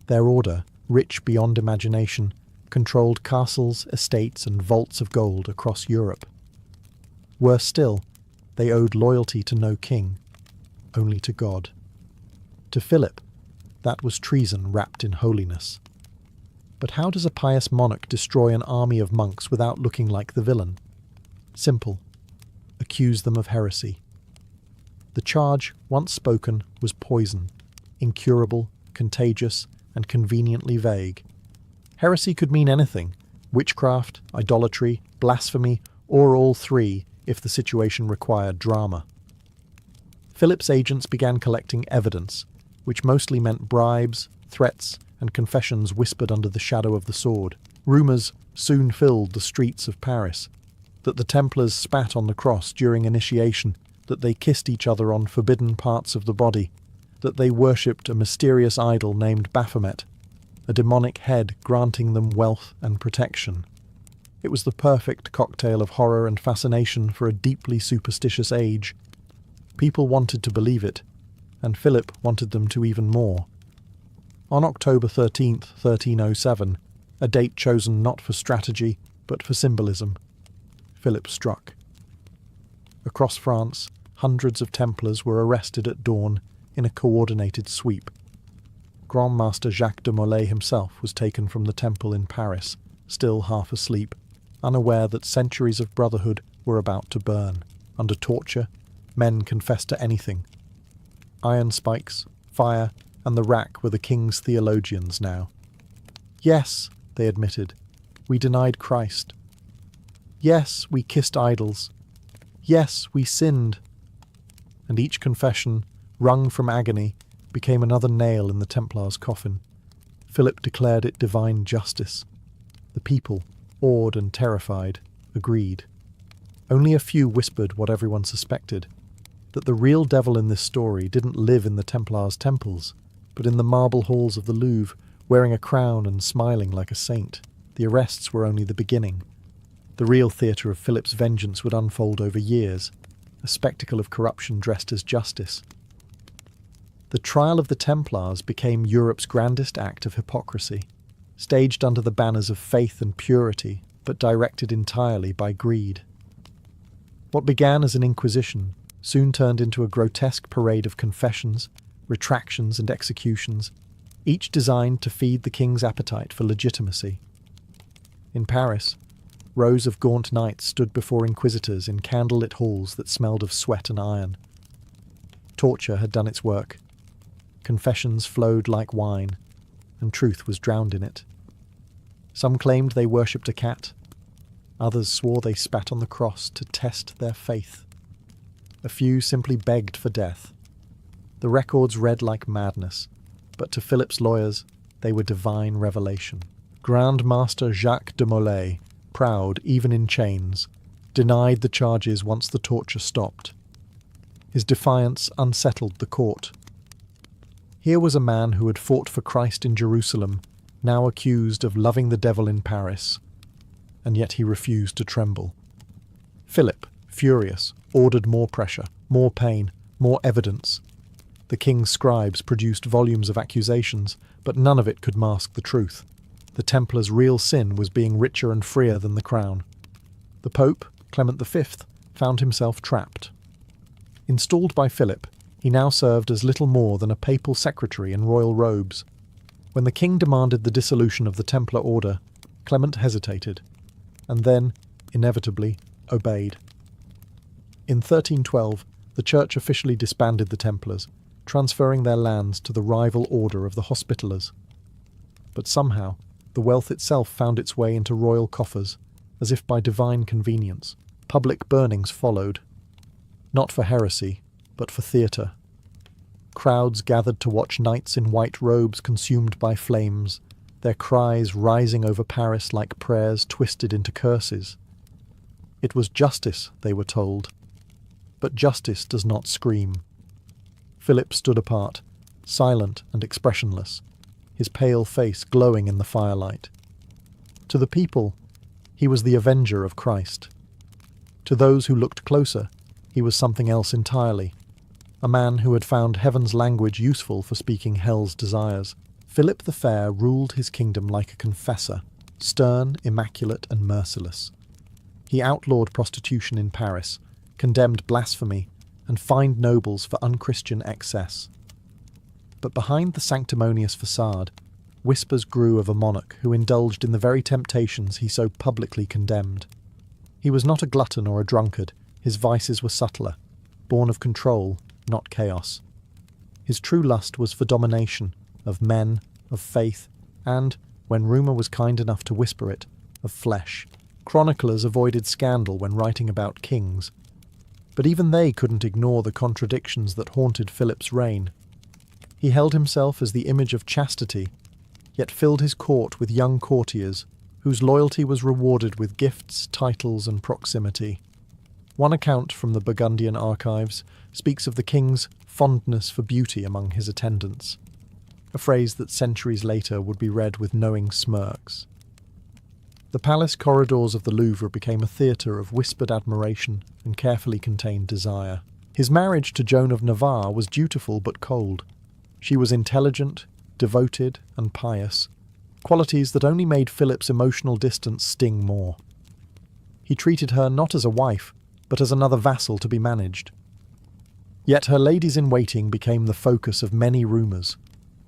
Their order, rich beyond imagination, controlled castles, estates, and vaults of gold across Europe. Worse still, they owed loyalty to no king, only to God. To Philip, that was treason wrapped in holiness. But how does a pious monarch destroy an army of monks without looking like the villain? Simple. Accuse them of heresy. The charge, once spoken, was poison, incurable, contagious, and conveniently vague. Heresy could mean anything: witchcraft, idolatry, blasphemy, or all three, if the situation required drama. Philip's agents began collecting evidence, which mostly meant bribes, threats, and confessions whispered under the shadow of the sword. Rumours soon filled the streets of Paris that the Templars spat on the cross during initiation, that they kissed each other on forbidden parts of the body, that they worshipped a mysterious idol named Baphomet, a demonic head granting them wealth and protection. It was the perfect cocktail of horror and fascination for a deeply superstitious age. People wanted to believe it, and Philip wanted them to even more. On October 13th, 1307, a date chosen not for strategy, but for symbolism, Philip struck. Across France, hundreds of Templars were arrested at dawn in a coordinated sweep. Grand Master Jacques de Molay himself was taken from the temple in Paris, still half asleep, unaware that centuries of brotherhood were about to burn. Under torture, men confessed to anything. Iron spikes, fire, and the rack were the king's theologians now. Yes, they admitted, we denied Christ. Yes, we kissed idols. Yes, we sinned. And each confession, wrung from agony, became another nail in the Templars' coffin. Philip declared it divine justice. The people, awed and terrified, agreed. Only a few whispered what everyone suspected, that the real devil in this story didn't live in the Templars' temples, but in the marble halls of the Louvre, wearing a crown and smiling like a saint. The arrests were only the beginning. The real theatre of Philip's vengeance would unfold over years, a spectacle of corruption dressed as justice. The trial of the Templars became Europe's grandest act of hypocrisy, staged under the banners of faith and purity, but directed entirely by greed. What began as an inquisition soon turned into a grotesque parade of confessions, retractions, and executions, each designed to feed the king's appetite for legitimacy. In Paris, rows of gaunt knights stood before inquisitors in candlelit halls that smelled of sweat and iron. Torture had done its work. Confessions flowed like wine, and truth was drowned in it. Some claimed they worshipped a cat. Others swore they spat on the cross to test their faith. A few simply begged for death. The records read like madness, but to Philip's lawyers, they were divine revelation. Grand Master Jacques de Molay, proud even in chains, denied the charges once the torture stopped. His defiance unsettled the court. Here was a man who had fought for Christ in Jerusalem, now accused of loving the devil in Paris, and yet he refused to tremble. Philip, furious, ordered more pressure, more pain, more evidence. The king's scribes produced volumes of accusations, but none of it could mask the truth. The Templars' real sin was being richer and freer than the crown. The Pope, Clement V, found himself trapped. Installed by Philip, He now served as little more than a papal secretary in royal robes. When the king demanded the dissolution of the Templar order, Clement hesitated, and then, inevitably, obeyed. In 1312, the church officially disbanded the Templars, transferring their lands to the rival order of the Hospitallers. But somehow, the wealth itself found its way into royal coffers, as if by divine convenience. Public burnings followed, not for heresy, but for theatre. Crowds gathered to watch knights in white robes consumed by flames, their cries rising over Paris like prayers twisted into curses. It was justice, they were told. But justice does not scream. Philip stood apart, silent and expressionless, his pale face glowing in the firelight. To the people, he was the avenger of Christ. To those who looked closer, he was something else entirely, a man who had found heaven's language useful for speaking hell's desires. Philip the Fair ruled his kingdom like a confessor, stern, immaculate, and merciless. He outlawed prostitution in Paris, condemned blasphemy, and fined nobles for unchristian excess. But behind the sanctimonious facade, whispers grew of a monarch who indulged in the very temptations he so publicly condemned. He was not a glutton or a drunkard, his vices were subtler, born of control, not chaos. His true lust was for domination, of men, of faith, and, when rumour was kind enough to whisper it, of flesh. Chroniclers avoided scandal when writing about kings, but even they couldn't ignore the contradictions that haunted Philip's reign. He held himself as the image of chastity, yet filled his court with young courtiers, whose loyalty was rewarded with gifts, titles, and proximity. One account from the Burgundian archives speaks of the king's fondness for beauty among his attendants, a phrase that centuries later would be read with knowing smirks. The palace corridors of the Louvre became a theatre of whispered admiration and carefully contained desire. His marriage to Joan of Navarre was dutiful but cold. She was intelligent, devoted, and pious, qualities that only made Philip's emotional distance sting more. He treated her not as a wife, but as another vassal to be managed. Yet her ladies-in-waiting became the focus of many rumours.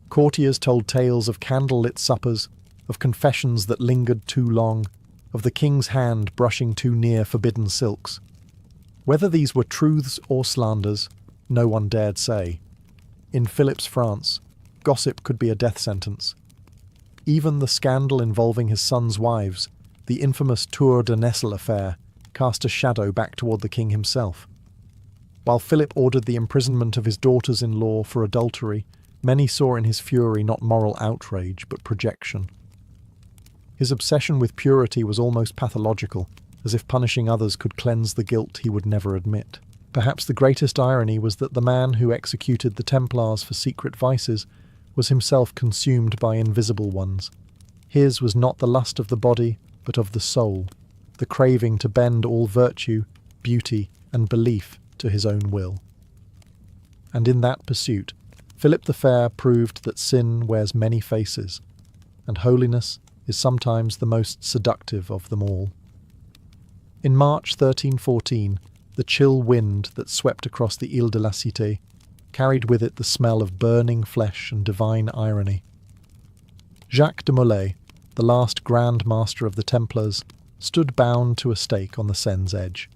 Courtiers told tales of candle-lit suppers, of confessions that lingered too long, of the king's hand brushing too near forbidden silks. Whether these were truths or slanders, no one dared say. In Philip's France, gossip could be a death sentence. Even the scandal involving his son's wives, the infamous Tour de Nesle affair, cast a shadow back toward the king himself. While Philip ordered the imprisonment of his daughters-in-law for adultery, many saw in his fury not moral outrage, but projection. His obsession with purity was almost pathological, as if punishing others could cleanse the guilt he would never admit. Perhaps the greatest irony was that the man who executed the Templars for secret vices was himself consumed by invisible ones. His was not the lust of the body, but of the soul, the craving to bend all virtue, beauty, and belief to his own will. And in that pursuit, Philip the Fair proved that sin wears many faces, and holiness is sometimes the most seductive of them all. In March 1314, the chill wind that swept across the Ile de la Cité carried with it the smell of burning flesh and divine irony. Jacques de Molay, the last Grand Master of the Templars, stood bound to a stake on the Seine's edge.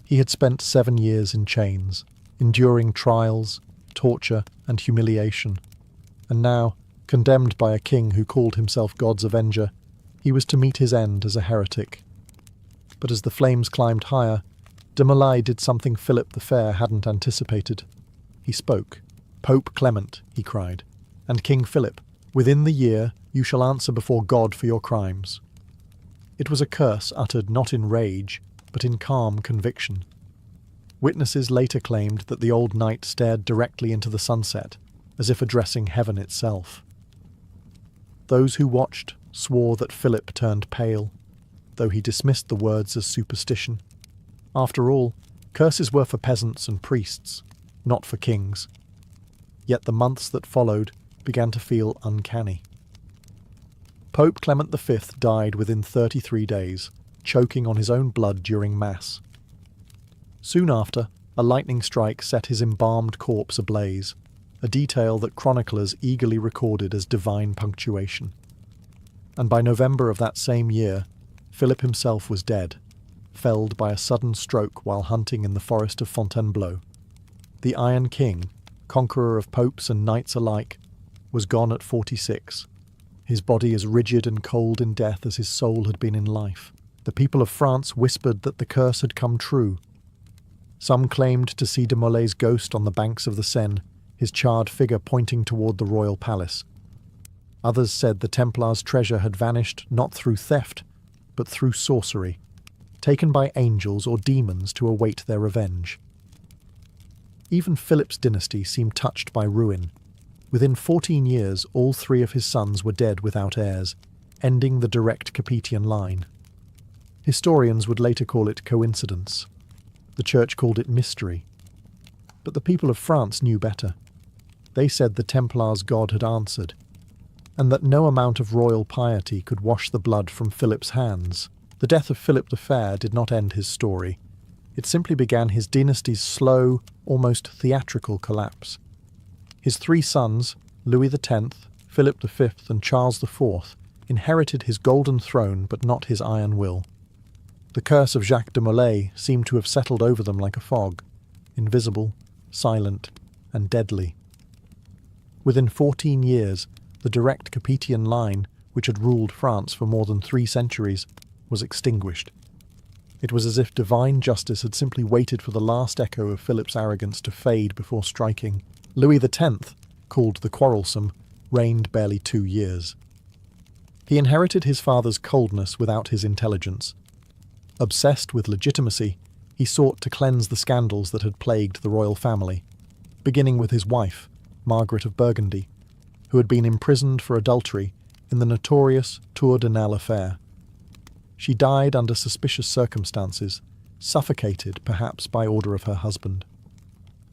He had spent 7 years in chains, enduring trials, torture, and humiliation, and now, condemned by a king who called himself God's avenger, he was to meet his end as a heretic. But as the flames climbed higher, de Molay did something Philip the Fair hadn't anticipated. He spoke. "Pope Clement," he cried, "and King Philip, within the year you shall answer before God for your crimes." It was a curse uttered not in rage, but in calm conviction. Witnesses later claimed that the old knight stared directly into the sunset, as if addressing heaven itself. Those who watched swore that Philip turned pale, though he dismissed the words as superstition. After all, curses were for peasants and priests, not for kings. Yet the months that followed began to feel uncanny. Pope Clement V died within 33 days, choking on his own blood during Mass. Soon after, a lightning strike set his embalmed corpse ablaze, a detail that chroniclers eagerly recorded as divine punctuation. And by November of that same year, Philip himself was dead, felled by a sudden stroke while hunting in the forest of Fontainebleau. The Iron King, conqueror of popes and knights alike, was gone at 46, his body as rigid and cold in death as his soul had been in life. The people of France whispered that the curse had come true. Some claimed to see de Molay's ghost on the banks of the Seine, his charred figure pointing toward the royal palace. Others said the Templars' treasure had vanished not through theft, but through sorcery, taken by angels or demons to await their revenge. Even Philip's dynasty seemed touched by ruin. Within 14 years, all 3 of his sons were dead without heirs, ending the direct Capetian line. Historians would later call it coincidence. The church called it mystery. But the people of France knew better. They said the Templars' God had answered, and that no amount of royal piety could wash the blood from Philip's hands. The death of Philip the Fair did not end his story. It simply began his dynasty's slow, almost theatrical collapse. His 3 sons, Louis X, Philip V, and Charles IV, inherited his golden throne but not his iron will. The curse of Jacques de Molay seemed to have settled over them like a fog, invisible, silent, and deadly. Within 14 years, the direct Capetian line, which had ruled France for more than 3 centuries, was extinguished. It was as if divine justice had simply waited for the last echo of Philip's arrogance to fade before striking. Louis X, called the Quarrelsome, reigned barely 2 years. He inherited his father's coldness without his intelligence. Obsessed with legitimacy, he sought to cleanse the scandals that had plagued the royal family, beginning with his wife, Margaret of Burgundy, who had been imprisoned for adultery in the notorious Tour de Nesle affair. She died under suspicious circumstances, suffocated perhaps by order of her husband.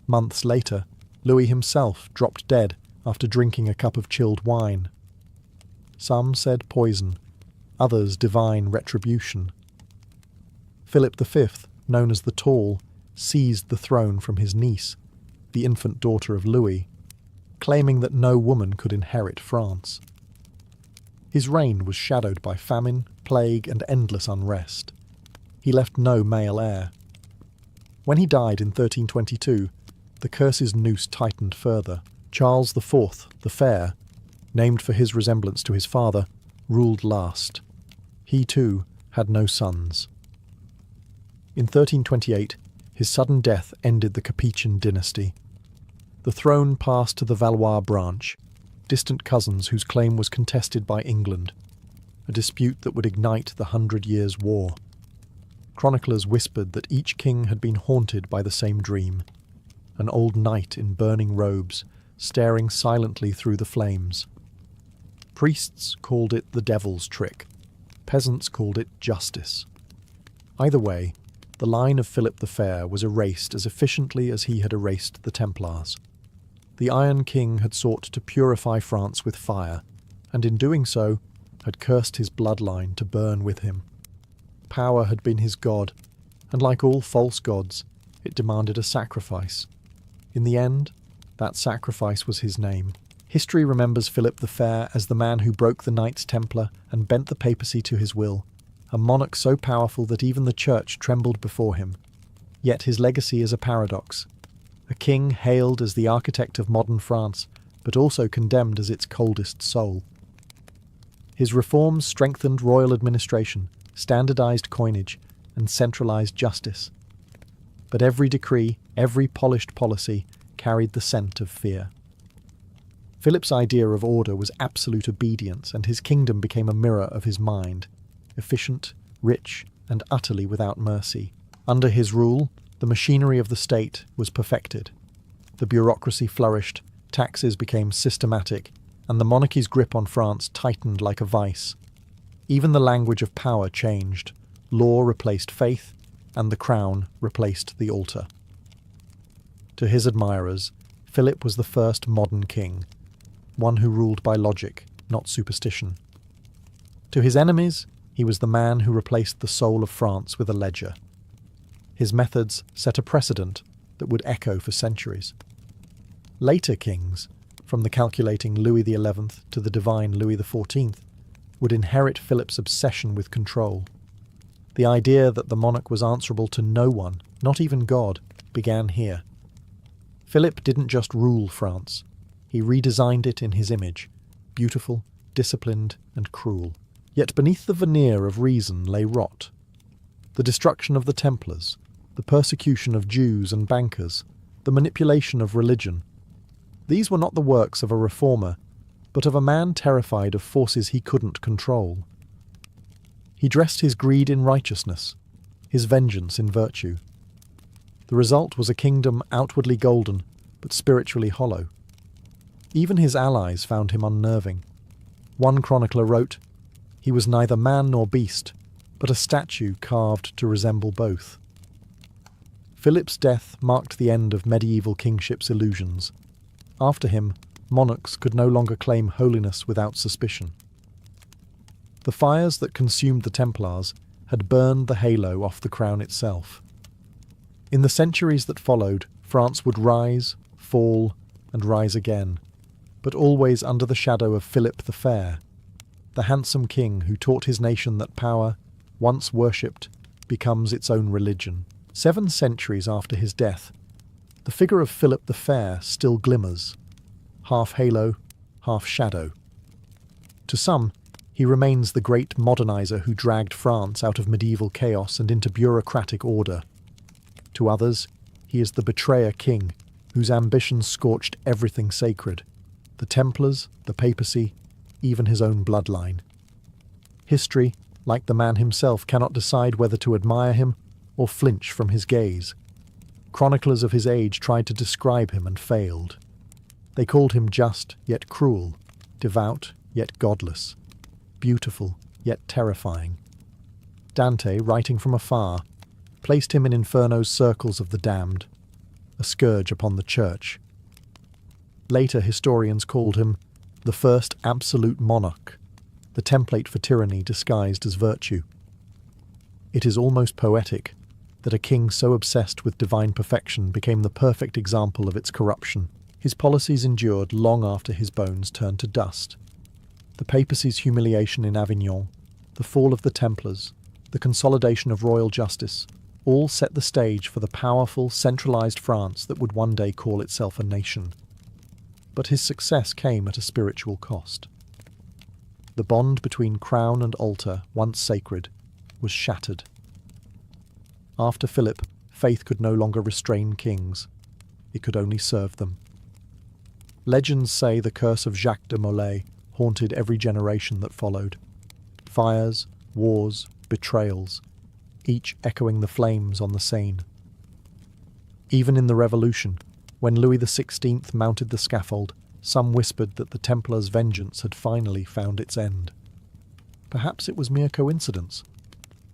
Months later, Louis himself dropped dead after drinking a cup of chilled wine. Some said poison, others divine retribution. Philip V, known as the Tall, seized the throne from his niece, the infant daughter of Louis, claiming that no woman could inherit France. His reign was shadowed by famine, plague, and endless unrest. He left no male heir. When he died in 1322, the curse's noose tightened further. Charles IV, the Fair, named for his resemblance to his father, ruled last. He too had no sons. In 1328, his sudden death ended the Capetian dynasty. The throne passed to the Valois branch, distant cousins whose claim was contested by England, a dispute that would ignite the 100 Years' War. Chroniclers whispered that each king had been haunted by the same dream, an old knight in burning robes, staring silently through the flames. Priests called it the devil's trick. Peasants called it justice. Either way, the line of Philip the Fair was erased as efficiently as he had erased the Templars. The Iron King had sought to purify France with fire, and in doing so, had cursed his bloodline to burn with him. Power had been his god, and like all false gods, it demanded a sacrifice. In the end, that sacrifice was his name. History remembers Philip the Fair as the man who broke the Knights Templar and bent the papacy to his will, a monarch so powerful that even the church trembled before him. Yet his legacy is a paradox. A king hailed as the architect of modern France, but also condemned as its coldest soul. His reforms strengthened royal administration, standardized coinage, and centralized justice. But every decree, every polished policy, carried the scent of fear. Philip's idea of order was absolute obedience, and his kingdom became a mirror of his mind, efficient, rich, and utterly without mercy. Under his rule, the machinery of the state was perfected. The bureaucracy flourished, taxes became systematic, and the monarchy's grip on France tightened like a vice. Even the language of power changed. Law replaced faith, and the crown replaced the altar. To his admirers, Philip was the first modern king, one who ruled by logic, not superstition. To his enemies, he was the man who replaced the soul of France with a ledger. His methods set a precedent that would echo for centuries. Later kings, from the calculating Louis XI to the divine Louis XIV, would inherit Philip's obsession with control. The idea that the monarch was answerable to no one, not even God, began here. Philip didn't just rule France. He redesigned it in his image, beautiful, disciplined, and cruel. Yet beneath the veneer of reason lay rot. The destruction of the Templars, the persecution of Jews and bankers, the manipulation of religion. These were not the works of a reformer, but of a man terrified of forces he couldn't control. He dressed his greed in righteousness, his vengeance in virtue. The result was a kingdom outwardly golden, but spiritually hollow. Even his allies found him unnerving. One chronicler wrote, "He was neither man nor beast, but a statue carved to resemble both." Philip's death marked the end of medieval kingship's illusions. After him, monarchs could no longer claim holiness without suspicion. The fires that consumed the Templars had burned the halo off the crown itself. In the centuries that followed, France would rise, fall, and rise again, but always under the shadow of Philip the Fair, the handsome king who taught his nation that power, once worshipped, becomes its own religion. 7 centuries after his death, the figure of Philip the Fair still glimmers, half halo, half shadow. To some, he remains the great modernizer who dragged France out of medieval chaos and into bureaucratic order. To others, he is the betrayer king whose ambitions scorched everything sacred, the Templars, the papacy, even his own bloodline. History, like the man himself, cannot decide whether to admire him or flinch from his gaze. Chroniclers of his age tried to describe him and failed. They called him just yet cruel, devout yet godless, beautiful yet terrifying. Dante, writing from afar, placed him in Inferno's circles of the damned, a scourge upon the church. Later historians called him the first absolute monarch, the template for tyranny disguised as virtue. It is almost poetic that a king so obsessed with divine perfection became the perfect example of its corruption. His policies endured long after his bones turned to dust. The papacy's humiliation in Avignon, the fall of the Templars, the consolidation of royal justice, all set the stage for the powerful, centralized France that would one day call itself a nation. But his success came at a spiritual cost. The bond between crown and altar, once sacred, was shattered. After Philip, faith could no longer restrain kings. It could only serve them. Legends say the curse of Jacques de Molay haunted every generation that followed. Fires, wars, betrayals, each echoing the flames on the Seine. Even in the Revolution, when Louis XVI mounted the scaffold, some whispered that the Templars' vengeance had finally found its end. Perhaps it was mere coincidence,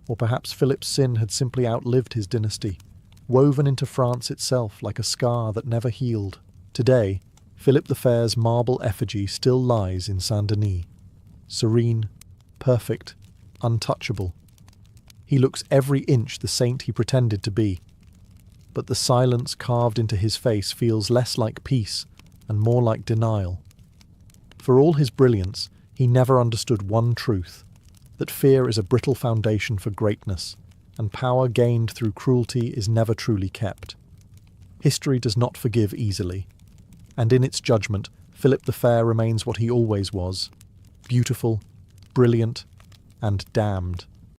or perhaps Philip's sin had simply outlived his dynasty, woven into France itself like a scar that never healed. Today, Philip the Fair's marble effigy still lies in Saint-Denis, serene, perfect, untouchable. He looks every inch the saint he pretended to be, but the silence carved into his face feels less like peace and more like denial. For all his brilliance, he never understood one truth, that fear is a brittle foundation for greatness, and power gained through cruelty is never truly kept. History does not forgive easily, and in its judgment, Philip the Fair remains what he always was, beautiful, brilliant, and damned.